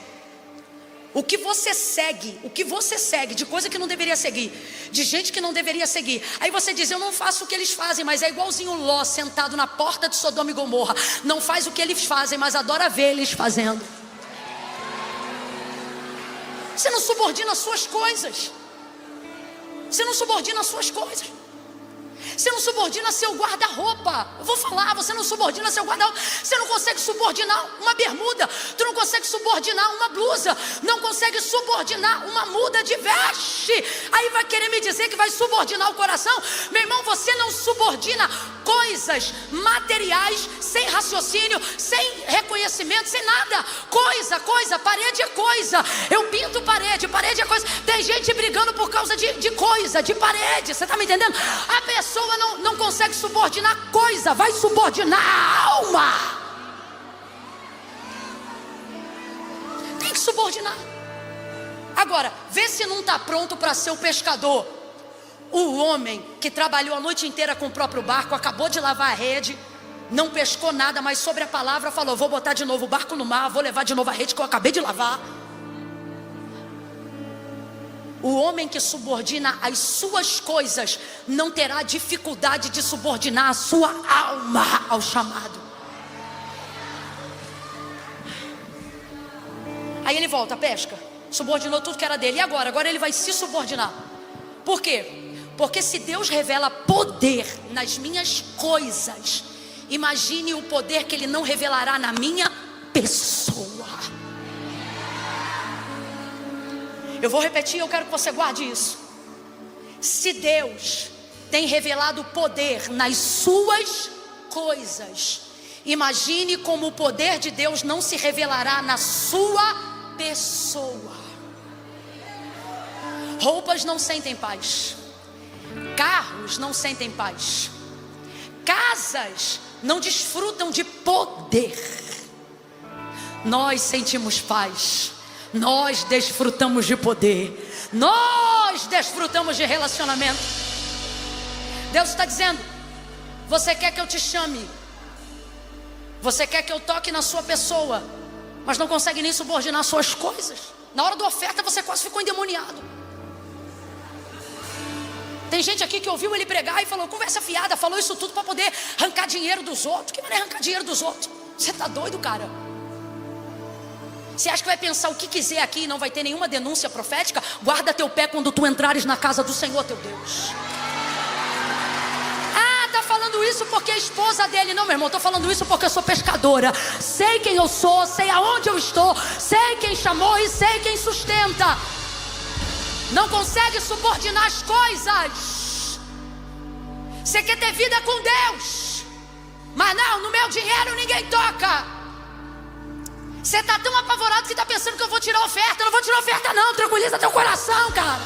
Speaker 1: O que você segue de coisa que não deveria seguir, de gente que não deveria seguir. Aí você diz, eu não faço o que eles fazem, mas é igualzinho Ló sentado na porta de Sodoma e Gomorra. Não faz o que eles fazem, mas adora ver eles fazendo. Você não subordina as suas coisas. Você não subordina as suas coisas. Você não subordina seu guarda-roupa. Eu vou falar, você não subordina seu guarda-roupa. Você não consegue subordinar uma bermuda. Tu não consegue subordinar uma blusa. Não consegue subordinar uma muda de veste. Aí vai querer me dizer que vai subordinar o coração? Meu irmão, você não subordina coisas materiais, sem raciocínio, sem reconhecimento, sem nada. Coisa, parede é coisa. Eu pinto parede é coisa. Tem gente brigando por causa de coisa, de parede. Você está me entendendo? A pessoa não consegue subordinar coisa, vai subordinar a alma. Tem que subordinar. Agora, vê se não está pronto para ser o pescador. O homem que trabalhou a noite inteira com o próprio barco, acabou de lavar a rede, não pescou nada, mas sobre a palavra falou, vou botar de novo o barco no mar, vou levar de novo a rede que eu acabei de lavar. O homem que subordina as suas coisas não terá dificuldade de subordinar a sua alma ao chamado. Aí ele volta, pesca, subordinou tudo que era dele. E agora? Agora ele vai se subordinar. Por quê? Porque se Deus revela poder nas minhas coisas, imagine o poder que Ele não revelará na minha pessoa. Eu vou repetir, eu quero que você guarde isso. Se Deus tem revelado poder nas suas coisas, imagine como o poder de Deus não se revelará na sua pessoa. Roupas não sentem paz. Carros não sentem paz. Casas não desfrutam de poder. Nós sentimos paz. Nós desfrutamos de poder. Nós desfrutamos de relacionamento. Deus está dizendo, você quer que eu te chame, você quer que eu toque na sua pessoa, mas não consegue nem subordinar suas coisas. Na hora da oferta você quase ficou endemoniado. Tem gente aqui que ouviu ele pregar e falou, conversa fiada, falou isso tudo para poder arrancar dinheiro dos outros. Que maneira arrancar dinheiro dos outros? Você está doido, cara? Você acha que vai pensar o que quiser aqui e não vai ter nenhuma denúncia profética? Guarda teu pé quando tu entrares na casa do Senhor teu Deus. Ah, tá falando isso porque é esposa dele. Não, meu irmão, tô falando isso porque eu sou pescadora. Sei quem eu sou, sei aonde eu estou, sei quem chamou e sei quem sustenta. Não consegue subordinar as coisas. Você quer ter vida com Deus, mas não, no meu dinheiro ninguém toca. Você está tão apavorado que está pensando que eu vou tirar oferta. Eu não vou tirar oferta não, tranquiliza teu coração, cara.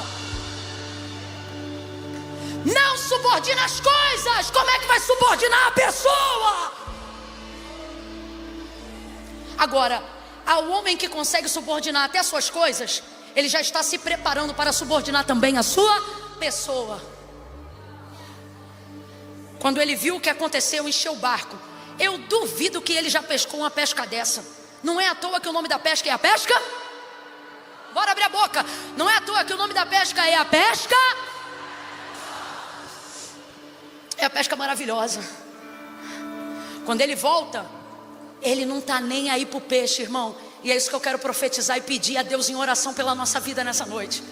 Speaker 1: Não subordina as coisas. Como é que vai subordinar a pessoa? Agora, ao homem que consegue subordinar até as suas coisas, ele já está se preparando para subordinar também a sua pessoa. Quando ele viu o que aconteceu, encheu o barco. Eu duvido que ele já pescou uma pesca dessa. Não é à toa que o nome da pesca é a pesca? Bora abrir a boca. Não é à toa que o nome da pesca é a pesca? É a pesca maravilhosa. Quando ele volta, ele não está nem aí para o peixe, irmão. E é isso que eu quero profetizar e pedir a Deus em oração pela nossa vida nessa noite.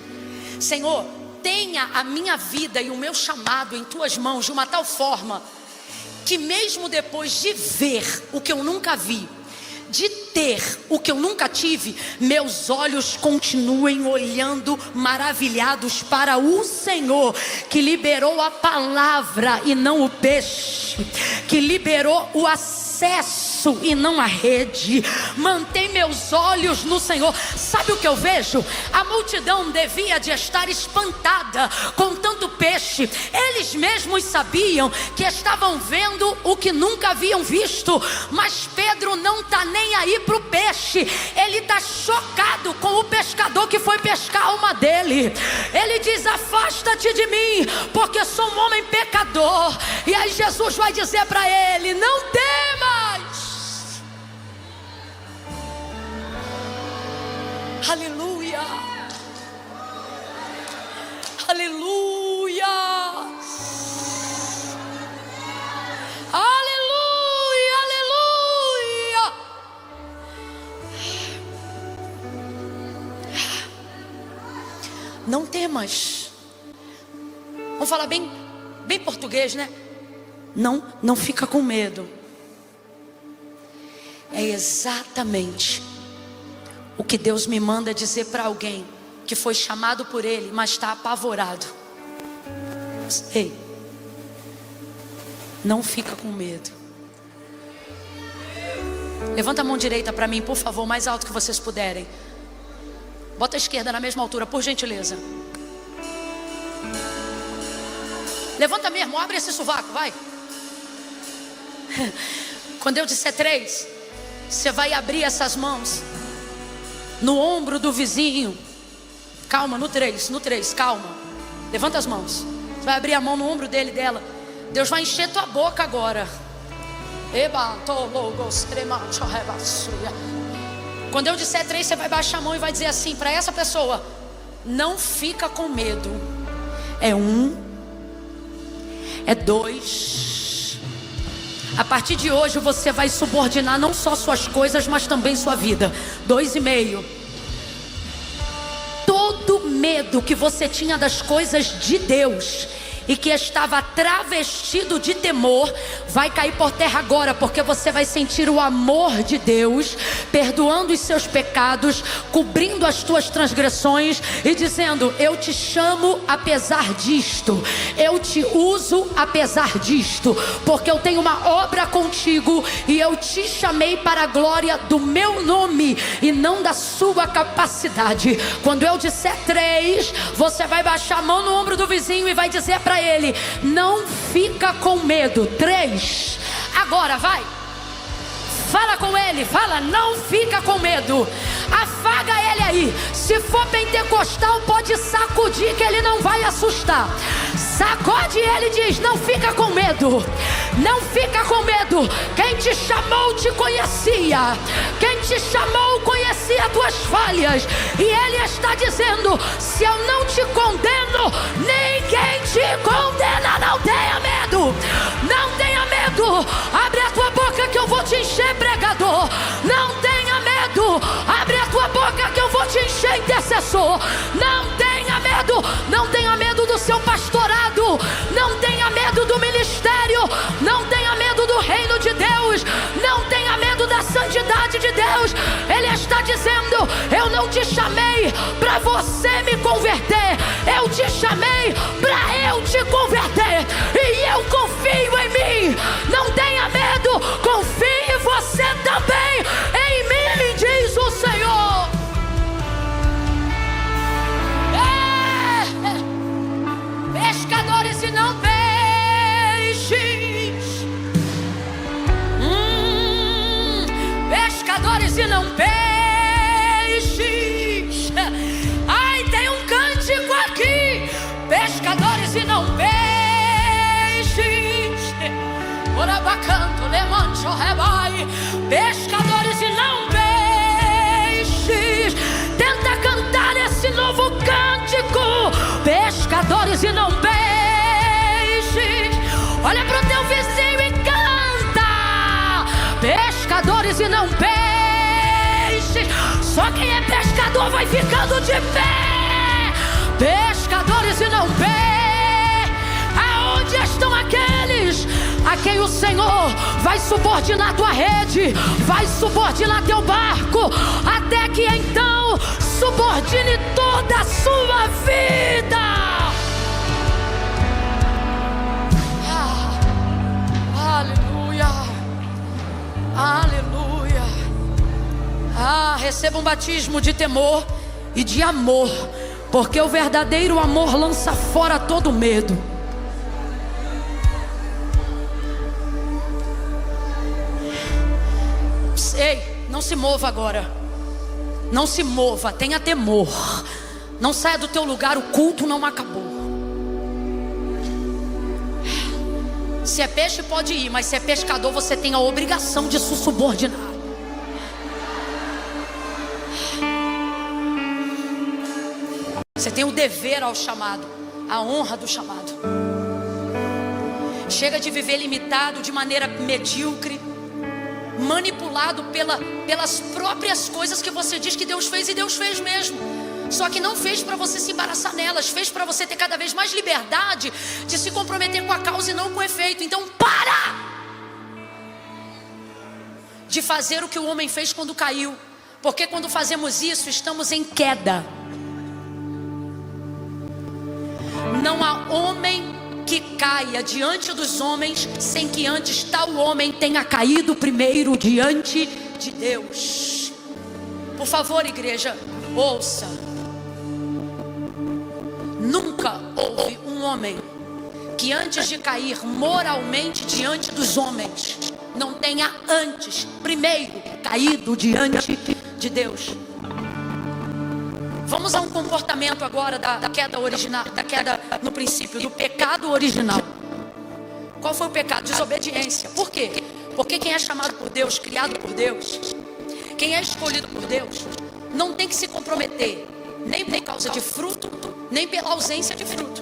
Speaker 1: Senhor, tenha a minha vida e o meu chamado em tuas mãos de uma tal forma que mesmo depois de ver o que eu nunca vi, de ter o que eu nunca tive, meus olhos continuem olhando maravilhados para o Senhor, que liberou a palavra e não o peixe, que liberou o acesso acesso e não a rede. Mantém meus olhos no Senhor. Sabe o que eu vejo? A multidão devia de estar espantada com tanto peixe. Eles mesmos sabiam que estavam vendo o que nunca haviam visto. Mas Pedro não está nem aí para o peixe. Ele está chocado com o pescador que foi pescar a alma dele. Ele diz: afasta-te de mim, porque sou um homem pecador. E aí Jesus vai dizer para ele: não temas. Aleluia. Aleluia. Aleluia. Aleluia. Não temas. Vamos falar bem português, né? Não fica com medo. É exatamente o que Deus me manda dizer para alguém que foi chamado por Ele, mas está apavorado. Ei, não fica com medo. Levanta a mão direita para mim, por favor, mais alto que vocês puderem. Bota a esquerda na mesma altura, por gentileza. Levanta mesmo, abre esse sovaco, vai. Quando eu disser 3, você vai abrir essas mãos no ombro do vizinho. Calma, no 3, calma. Levanta as mãos. Você vai abrir a mão no ombro dele, dela. Deus vai encher tua boca agora. Quando eu disser 3, você vai baixar a mão e vai dizer assim para essa pessoa: não fica com medo. É 1, é 2. A partir de hoje você vai subordinar não só suas coisas, mas também sua vida. 2,5. Todo medo que você tinha das coisas de Deus e que estava travestido de temor, vai cair por terra agora, porque você vai sentir o amor de Deus, perdoando os seus pecados, cobrindo as tuas transgressões e dizendo: eu te chamo apesar disto, eu te uso apesar disto, porque eu tenho uma obra contigo e eu te chamei para a glória do meu nome e não da sua capacidade. Quando eu disser 3, você vai baixar a mão no ombro do vizinho e vai dizer para ele: não fica com medo. 3. Agora vai. Fala com ele, fala: não fica com medo. Afaga ele aí. Se for pentecostal, pode sacudir que ele não vai assustar. Sacode ele e diz: não fica com medo. Não fica com medo. Quem te chamou te conhecia. Quem te chamou conhecia as tuas falhas. E ele está dizendo: se eu não te condeno, ninguém te condena. Não tenha medo. Não tenha medo. Abre a tua boca que eu vou te encher, pregador. Não tenha medo. Abre a tua boca que eu vou te encher, intercessor. Não tenha medo. Não tenha medo do seu pastorado. Não tenha medo do ministério. Não tenha medo do reino de Deus. Não tenha medo da santidade de Deus. Ele está dizendo: eu não te chamei para você me converter. Eu te chamei para eu te converter. E eu confio em mim. Não tenha medo. Confie você também em mim, diz o Senhor. Pescadores e não peixes. Pescadores e não peixes. Ai, tem um cântico aqui. Pescadores e não peixes. Orabacanto, lemancho, rebai. Pescadores e não peixes. Tenta cantar esse novo cântico. Pescadores e não peixes. Olha pro teu vizinho e canta. Pescadores e não peixes. Só quem é pescador vai ficando de pé. Pescadores e não peixes. Aonde estão aqueles a quem o Senhor vai subordinar tua rede, vai subordinar teu barco, até que então subordine toda a sua vida. Aleluia. receba um batismo de temor e de amor, porque o verdadeiro amor lança fora todo medo. Ei, não se mova agora. Não se mova, tenha temor. Não saia do teu lugar, o culto não acabou. Se é peixe pode ir, mas se é pescador você tem a obrigação de se subordinar. Você tem o dever ao chamado, a honra do chamado. Chega de viver limitado de maneira medíocre, manipulado pelas próprias coisas que você diz que Deus fez, e Deus fez mesmo. Só que não fez para você se embaraçar nelas, fez para você ter cada vez mais liberdade de se comprometer com a causa e não com o efeito. Então para de fazer o que o homem fez quando caiu, porque quando fazemos isso estamos em queda. Não há homem que caia diante dos homens sem que antes tal homem tenha caído primeiro diante de Deus. Por favor, igreja, ouça. Nunca houve um homem que antes de cair moralmente diante dos homens não tenha antes, primeiro, caído diante de Deus. Vamos a um comportamento agora da queda original, da queda no princípio, do pecado original. Qual foi o pecado? Desobediência. Por quê? Porque quem é chamado por Deus, criado por Deus, quem é escolhido por Deus, não tem que se comprometer, nem por causa de fruto, nem pela ausência de fruto.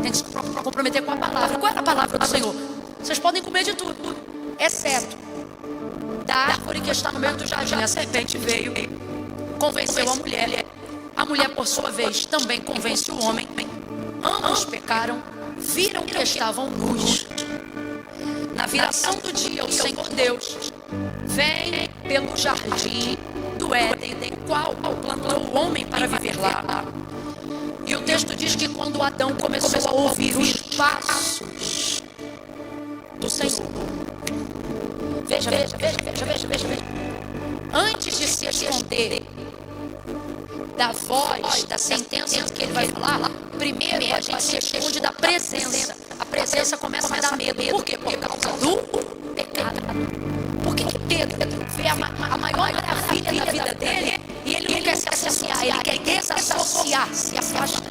Speaker 1: Tem que se comprometer com a palavra. Qual era a palavra do Senhor? Vocês podem comer de tudo, exceto da árvore que está no meio do jardim. A serpente veio, convenceu a mulher. A mulher, por sua vez, também convence o homem. Ambos pecaram, viram que estavam nus. Na viração do dia, o Senhor Deus vem pelo jardim do Éden, o qual plantou o homem para viver lá. E o texto diz que quando Adão começou a ouvir os passos do Senhor, veja. Antes de se esconder da voz, da sentença que ele vai falar, primeiro a gente se esconde da presença. A presença começa a dar medo. Por quê? Por causa do pecado. Por que Pedro vê a maior maravilha da vida dele e ele não quer se associar, ele quer desassociar, se afasta?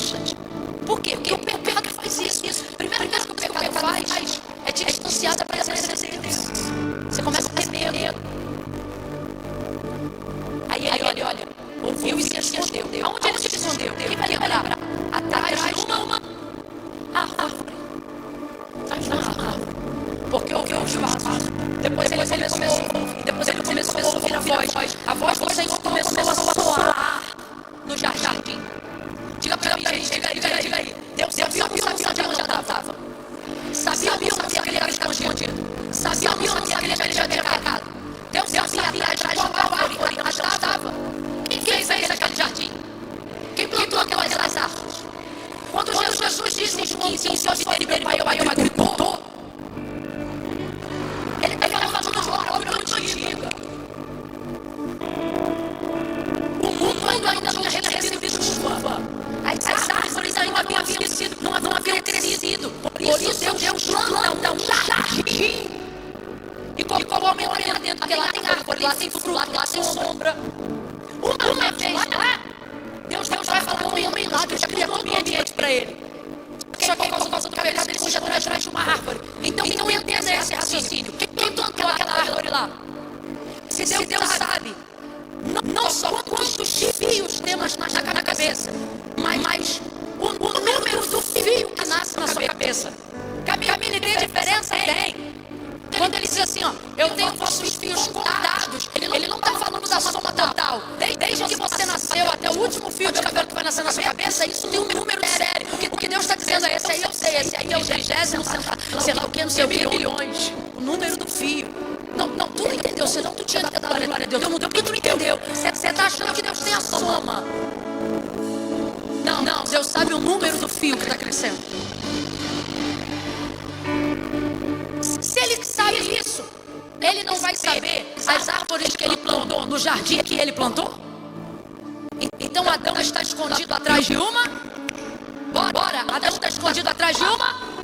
Speaker 1: Por quê? Porque o pecado faz isso. Primeira coisa que o pecado faz é te distanciar da presença de Deus. Você começa a ter medo. Aí ele olha, ouviu e se escondeu. Aonde ele se escondeu? Quem vai lembrar? Atrás de uma árvore. Atrás de uma árvore. Porque ouviu os passos. Depois ele começou a ouvir a voz. A voz do Senhor começou a soar no jardim. Diga para mim, gente, diga aí. Deus sabia ou não sabia onde ela estava? Sabia ou não sabia que ele era escondido? Sabia ou não sabia que ele já tinha pecado? Deus sabia atrás de qual árvore ela estava? Quem fez aquele jardim? Quem plantou aquelas árvores? Quando Jesus disse em João 15, meu pai é um agricultor, ele estava falando de uma obra antiga. O mundo ainda não tinha recebido chuva. As árvores ainda não haviam crescido. Por isso Deus planta um jardim e colocou o homem lá dentro, porque lá tem árvore, lá tem fruto, lá tem sombra. Uma vez lá, Deus vai falar com o homem lá, Deus cria todo o ambiente para ele. Só que por causa do pecado ele se atrás de uma árvore. Então entenda esse raciocínio. Quem plantou aquela árvore lá? Se Deus sabe, não só quantos fios temos na cabeça, mas o número do fio que nasce na sua cabeça. Camille, tem diferença? Tem. Quando ele diz assim, eu tenho vossos fios contados, ele não está falando da soma total. Desde que você nasceu até o último fio de cabelo que vai nascer na sua cabeça, isso tem um número sério. O que Deus está dizendo é esse aí, eu sei, esse aí é o 30º, sei lá o que, não sei, bilhões. O número do fio. Não, tu não entendeu, senão tu tinha dado glória a Deus. Porque tu não entendeu. Você está achando que Deus tem a soma. Não, Deus sabe o número do fio que está crescendo. Se ele sabe isso, ele não vai saber as árvores que ele plantou no jardim que ele plantou? Então Adão está escondido atrás de uma? Bora, Adão está escondido atrás de uma?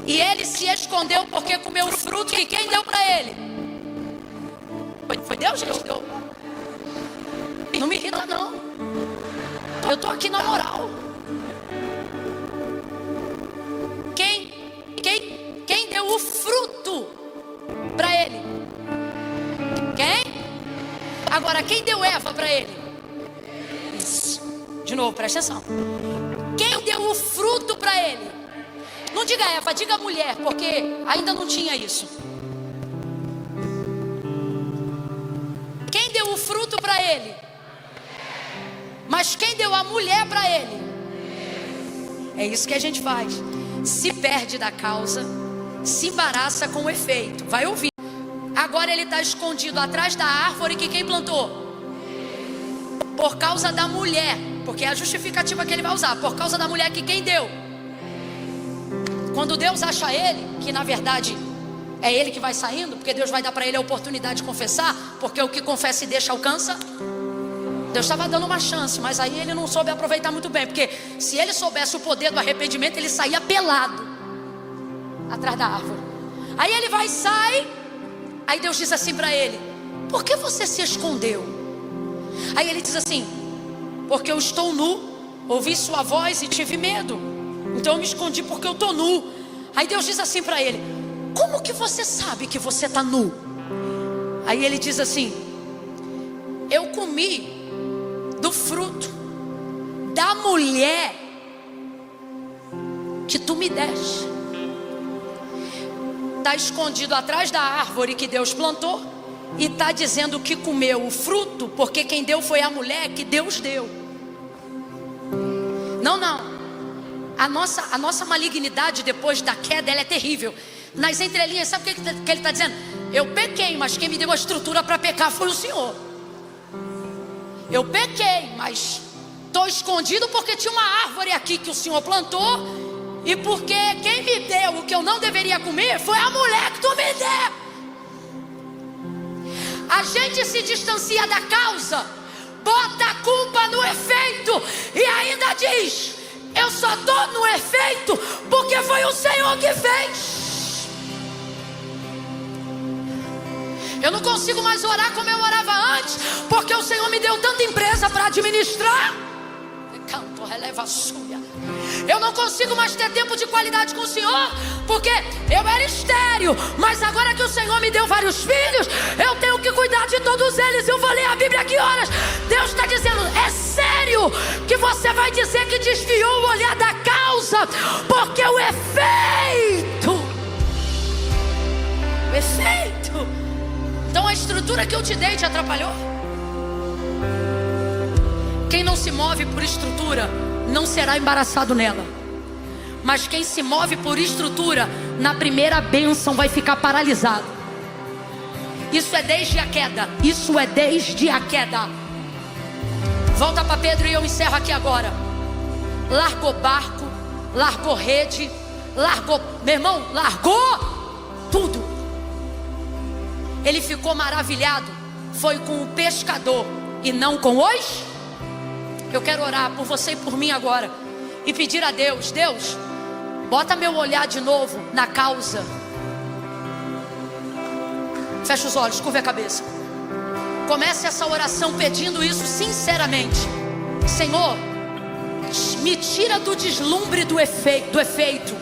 Speaker 1: E ele se escondeu porque comeu o fruto que quem deu para ele? Foi Deus que deu. Não me irrita não. Eu estou aqui na moral. Quem deu o fruto para ele? Quem? Agora, quem deu Eva para ele? Isso. De novo, presta atenção. Quem deu o fruto para ele? Não diga Eva, diga mulher, porque ainda não tinha isso. Quem deu o fruto para ele? Mas quem deu a mulher para ele? É isso que a gente faz. Se perde da causa, se embaraça com o efeito. Vai ouvir. Agora ele está escondido atrás da árvore que quem plantou? Por causa da mulher. Porque é a justificativa que ele vai usar. Por causa da mulher que quem deu? Quando Deus acha ele, que na verdade é ele que vai saindo, porque Deus vai dar para ele a oportunidade de confessar, porque o que confessa e deixa alcança. Deus estava dando uma chance, mas aí ele não soube aproveitar muito bem, porque se ele soubesse o poder do arrependimento, ele saía pelado atrás da árvore. Aí ele vai e sai. Aí Deus diz assim para ele: por que você se escondeu? Aí ele diz assim: porque eu estou nu, ouvi sua voz e tive medo, então eu me escondi porque eu estou nu. Aí Deus diz assim para ele: como que você sabe que você está nu? Aí ele diz assim: eu comi do fruto da mulher que tu me deste. Está escondido atrás da árvore que Deus plantou e está dizendo que comeu o fruto porque quem deu foi a mulher que Deus deu. Não, a nossa malignidade depois da queda, ela é terrível. Nas entrelinhas, sabe o que ele está dizendo? Eu pequei, mas quem me deu a estrutura para pecar foi o Senhor. Eu pequei, mas estou escondido porque tinha uma árvore aqui que o Senhor plantou. E porque quem me deu o que eu não deveria comer foi a mulher que tu me deu. A gente se distancia da causa, bota a culpa no efeito e ainda diz: eu só estou no efeito porque foi o Senhor que fez. Eu não consigo mais orar como eu orava antes, porque o Senhor me deu tanta empresa para administrar. Canto, releva suia. Eu não consigo mais ter tempo de qualidade com o Senhor, porque eu era estéril, mas agora que o Senhor me deu vários filhos, eu tenho que cuidar de todos eles. Eu vou ler a Bíblia aqui horas. Deus está dizendo: é sério que você vai dizer que desviou o olhar da causa, porque o efeito. Então a estrutura que eu te dei te atrapalhou? Quem não se move por estrutura não será embaraçado nela. Mas quem se move por estrutura, na primeira bênção vai ficar paralisado. Isso é desde a queda. Isso é desde a queda. Volta para Pedro e eu encerro aqui agora. Largou barco, largou rede, largou, meu irmão, largou tudo. Ele ficou maravilhado. Foi com o pescador e não com os. Eu quero orar por você e por mim agora e pedir a Deus: Deus, bota meu olhar de novo na causa. Fecha os olhos, curva a cabeça. Comece essa oração pedindo isso sinceramente. Senhor, me tira do deslumbre do efeito.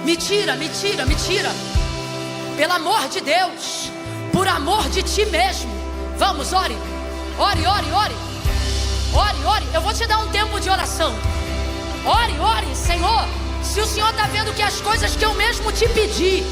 Speaker 1: Me tira. Pelo amor de Deus, por amor de ti mesmo. Vamos, ore. Ore, eu vou te dar um tempo de oração. Ore, Senhor. Se o Senhor está vendo que as coisas que eu mesmo te pedi,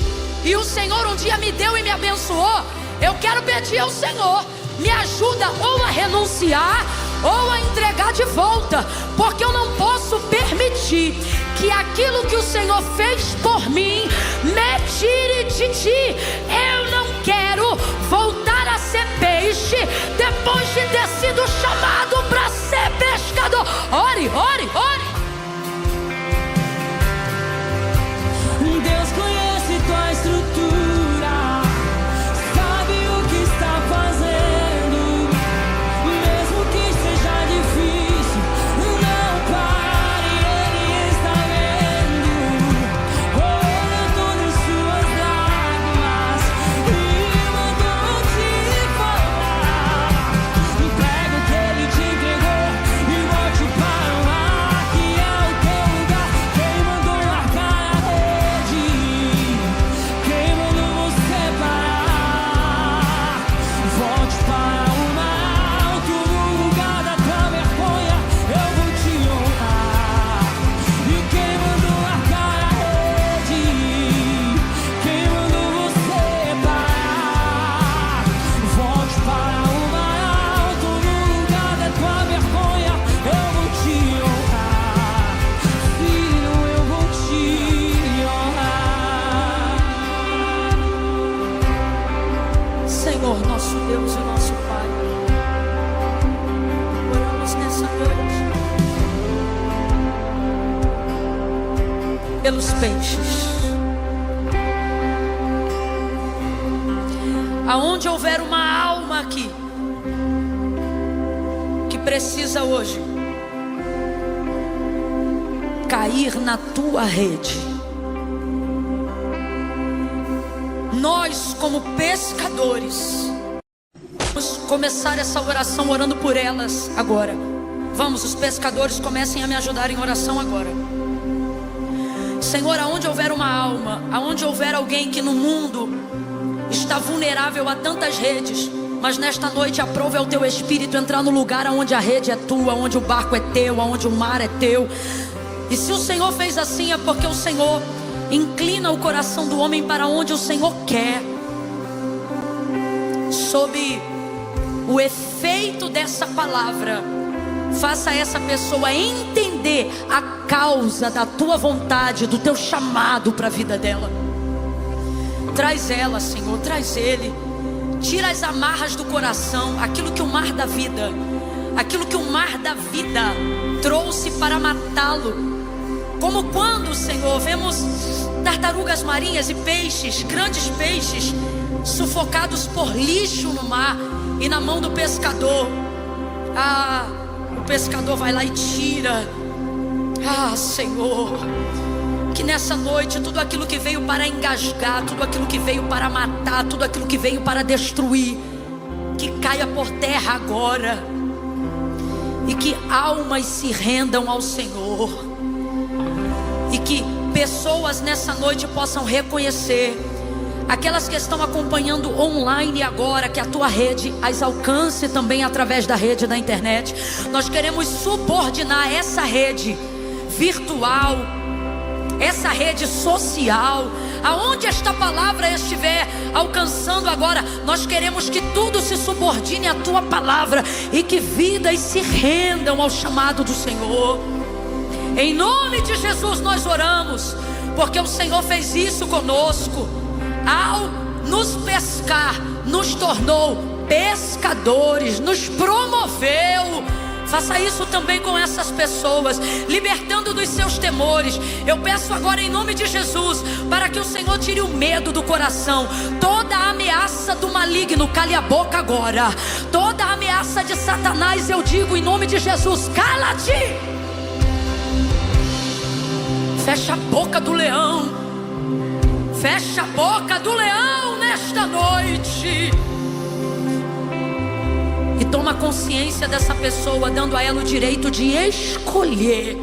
Speaker 1: e o Senhor um dia me deu e me abençoou, eu quero pedir ao Senhor: me ajuda ou a renunciar ou a entregar de volta, porque eu não posso permitir que aquilo que o Senhor fez por mim me tire de ti. Eu não quero voltar a ser peixe depois de ter sido chamado para ser pescador. Ore.
Speaker 2: Deus conhece tua estrutura.
Speaker 1: peixes. Aonde houver uma alma aqui que precisa hoje cair na tua rede, nós como pescadores vamos começar essa oração orando por elas agora. Vamos, os pescadores, comecem a me ajudar em oração agora. Senhor, aonde houver uma alma, aonde houver alguém que no mundo está vulnerável a tantas redes, mas nesta noite aprove ao teu Espírito entrar no lugar onde a rede é tua, onde o barco é teu, onde o mar é teu. E se o Senhor fez assim, é porque o Senhor inclina o coração do homem para onde o Senhor quer. Sob o efeito dessa palavra, faça essa pessoa entender a causa da tua vontade, do teu chamado para a vida dela. Traz ela, Senhor, traz ele. Tira as amarras do coração, aquilo que o mar da vida trouxe para matá-lo. Como quando, Senhor, vemos tartarugas marinhas e peixes, grandes peixes, sufocados por lixo no mar e na mão do pescador. O pescador vai lá e tira. Senhor, que nessa noite tudo aquilo que veio para engasgar, tudo aquilo que veio para matar, tudo aquilo que veio para destruir, que caia por terra agora, e que almas se rendam ao Senhor, e que pessoas nessa noite possam reconhecer, aquelas que estão acompanhando online agora, que a tua rede as alcance também através da rede da internet. Nós queremos subordinar essa rede virtual, essa rede social, aonde esta palavra estiver alcançando agora, nós queremos que tudo se subordine à tua palavra e que vidas se rendam ao chamado do Senhor. Em nome de Jesus nós oramos, porque o Senhor fez isso conosco. Ao nos pescar, nos tornou pescadores, nos promoveu. Faça isso também com essas pessoas, libertando dos seus temores. Eu peço agora em nome de Jesus, para que o Senhor tire o medo do coração. Toda a ameaça do maligno, cale a boca agora. Toda a ameaça de Satanás, eu digo em nome de Jesus, cala-te. Fecha a boca do leão. Fecha a boca do leão nesta noite. E toma consciência dessa pessoa, dando a ela o direito de escolher